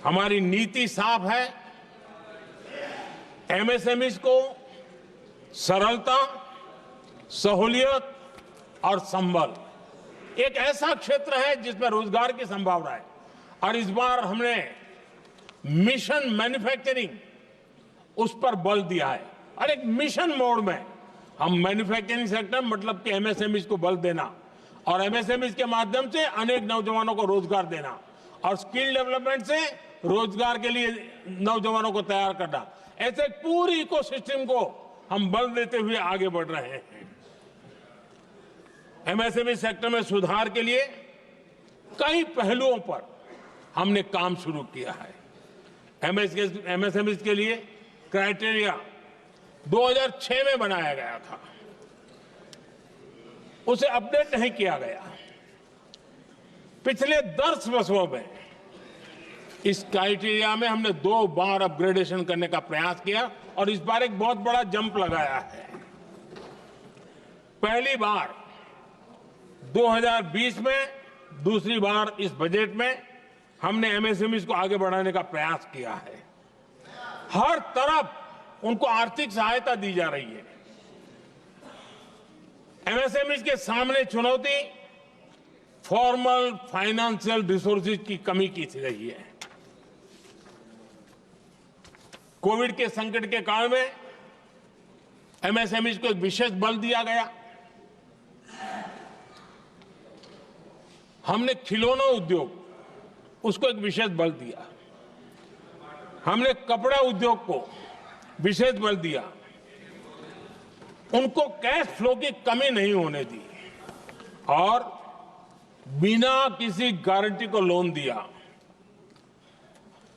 हमारी नीति साफ है, एमएसएमई को सरलता, सहूलियत और संबल, एक ऐसा क्षेत्र है जिसमें रोजगार की संभावना है। और इस बार हमने मिशन मैन्युफैक्चरिंग उस पर बल दिया है और एक मिशन मोड में हम मैन्युफैक्चरिंग सेक्टर मतलब कि एमएसएमई को बल देना और एमएसएमई के माध्यम से अनेक नौजवानों को रोजगार देना और स्किल डेवलपमेंट से रोजगार के लिए नौजवानों को तैयार करना, ऐसे पूरी इकोसिस्टम को हम बल देते हुए आगे बढ़ रहे हैं। एमएसएमई सेक्टर में सुधार के लिए कई पहलुओं पर हमने काम शुरू किया है। एमएसएमई के लिए क्राइटेरिया 2006 में बनाया गया था, उसे अपडेट नहीं किया गया। पिछले 10 वर्षों में इस क्राइटेरिया में हमने 2 बार अपग्रेडेशन करने का प्रयास किया और इस बार एक बहुत बड़ा जंप लगाया है। पहली बार 2020 में, दूसरी बार इस बजट में हमने एमएसएमई को आगे बढ़ाने का प्रयास किया है। हर तरफ उनको आर्थिक सहायता दी जा रही है। एमएसएमई के सामने चुनौती फॉर्मल फाइनेंशियल रिसोर्सेज की कमी की रही है। कोविड के संकट के काल में एमएसएमई को एक विशेष बल दिया गया। हमने खिलौना उद्योग उसको एक विशेष बल दिया। हमने कपड़ा उद्योग को विशेष बल दिया, उनको कैश फ्लो की कमी नहीं होने दी और बिना किसी गारंटी को लोन दिया।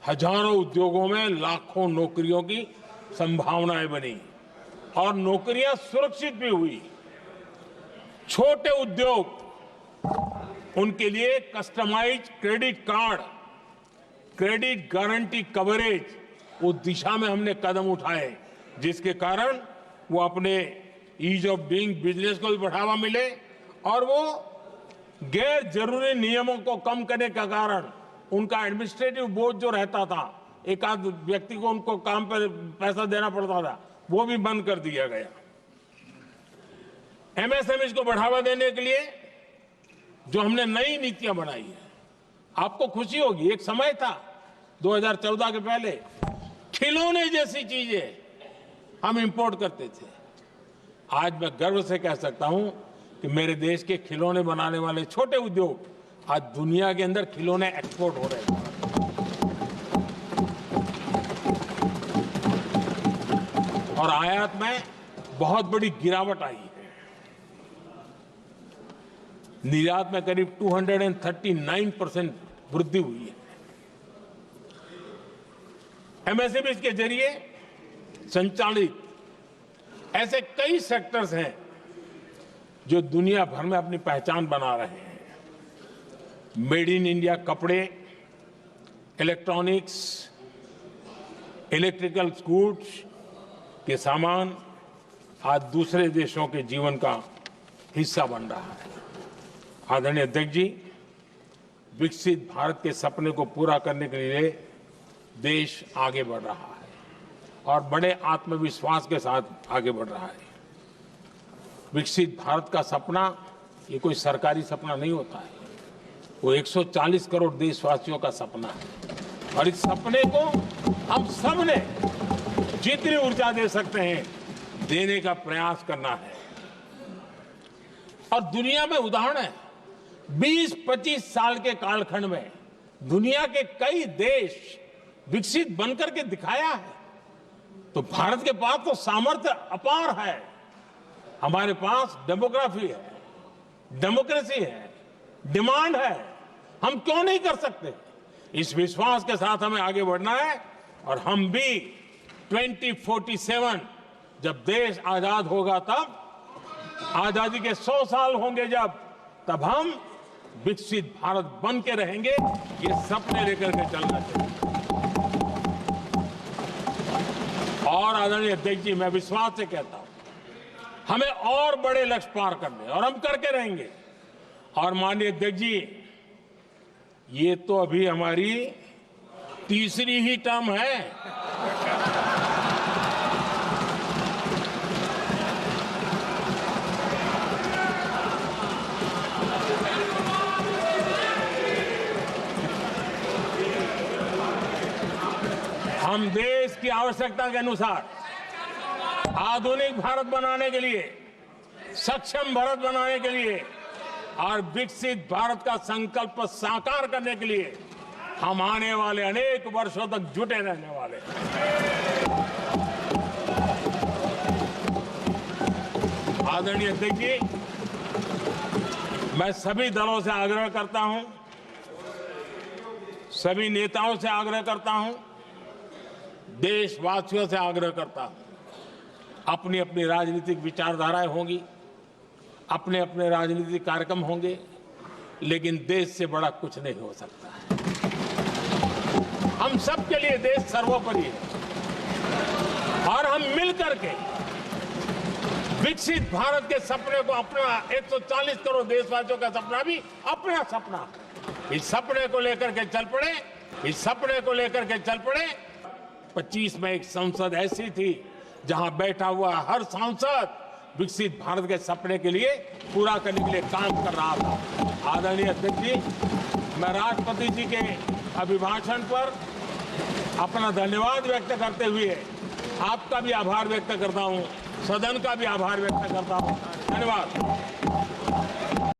हजारों उद्योगों में लाखों नौकरियों की संभावनाएं बनी और नौकरियां सुरक्षित भी हुई। छोटे उद्योग, उनके लिए customize credit card, credit guarantee coverage, उस दिशा में हमने कदम उठाए जिसके कारण वो अपने ईज ऑफ डूइंग बिजनेस को भी बढ़ावा मिले और वो गैर जरूरी नियमों को कम करने का कारण उनका एडमिनिस्ट्रेटिव बोझ जो रहता था, एक आध व्यक्ति को उनको काम पर पैसा देना पड़ता था, वो भी बंद कर दिया गया। एमएसएमई को बढ़ावा देने के लिए जो हमने नई नीतियां बनाई है, आपको खुशी होगी, एक समय था 2014 के पहले खिलौने जैसी चीजें हम इंपोर्ट करते थे। आज मैं गर्व से कह सकता हूं कि मेरे देश के खिलौने बनाने वाले छोटे उद्योग आज दुनिया के अंदर खिलौने एक्सपोर्ट हो रहे हैं। और आयात में बहुत बड़ी गिरावट आई है। निर्यात में करीब 239% वृद्धि हुई है। एमएसएमई के जरिए संचालित ऐसे कई सेक्टर्स हैं जो दुनिया भर में अपनी पहचान बना रहे हैं। मेड इन इंडिया कपड़े, इलेक्ट्रॉनिक्स, इलेक्ट्रिकल गुड्स के सामान आज दूसरे देशों के जीवन का हिस्सा बन रहा है। आदरणीय अध्यक्ष जी, विकसित भारत के सपने को पूरा करने के लिए देश आगे बढ़ रहा है और बड़े आत्मविश्वास के साथ आगे बढ़ रहा है। विकसित भारत का सपना ये कोई सरकारी सपना नहीं होता है, वो 140 करोड़ देशवासियों का सपना है और इस सपने को हम सब ने जितनी ऊर्जा दे सकते हैं देने का प्रयास करना है। और दुनिया में उदाहरण है, 20-25 साल के कालखंड में दुनिया के कई देश विकसित बनकर के दिखाया है। तो भारत के पास तो सामर्थ्य अपार है। हमारे पास डेमोग्राफी है, डेमोक्रेसी है, डिमांड है, हम क्यों नहीं कर सकते? इस विश्वास के साथ हमें आगे बढ़ना है और हम भी 2047 जब देश आजाद होगा, तब आजादी के 100 साल होंगे तब हम विकसित भारत बन के रहेंगे। ये सपने लेकर के चलना चाहिए। और आदरणीय अध्यक्ष जी, मैं विश्वास से कहता हूं हमें और बड़े लक्ष्य पार करने और हम करके रहेंगे। और माननीय अध्यक्ष जी, ये तो अभी हमारी तीसरी ही टर्म है। हम देश की आवश्यकता के अनुसार आधुनिक भारत बनाने के लिए, सक्षम भारत बनाने के लिए और विकसित भारत का संकल्प साकार करने के लिए हम आने वाले अनेक वर्षों तक जुटे रहने वाले हैं। आदरणीय अध्यक्ष जी, मैं सभी दलों से आग्रह करता हूं, सभी नेताओं से आग्रह करता हूं, देशवासियों से आग्रह करता हूं, अपनी अपनी राजनीतिक विचारधाराएं होंगी, अपने अपने राजनीतिक कार्यक्रम होंगे, लेकिन देश से बड़ा कुछ नहीं हो सकता है। हम सबके लिए देश सर्वोपरि है और हम मिलकर के विकसित भारत के सपने को, अपना 140 करोड़ देशवासियों का सपना भी अपना सपना, इस सपने को लेकर के चल पड़े, इस सपने को लेकर के चल पड़े। 25 में एक संसद ऐसी थी जहां बैठा हुआ हर सांसद विकसित भारत के सपने के लिए पूरा करने के लिए काम कर रहा था। आदरणीय अध्यक्ष जी, मैं राष्ट्रपति जी के अभिभाषण पर अपना धन्यवाद व्यक्त करते हुए आपका भी आभार व्यक्त करता हूं, सदन का भी आभार व्यक्त करता हूं। धन्यवाद।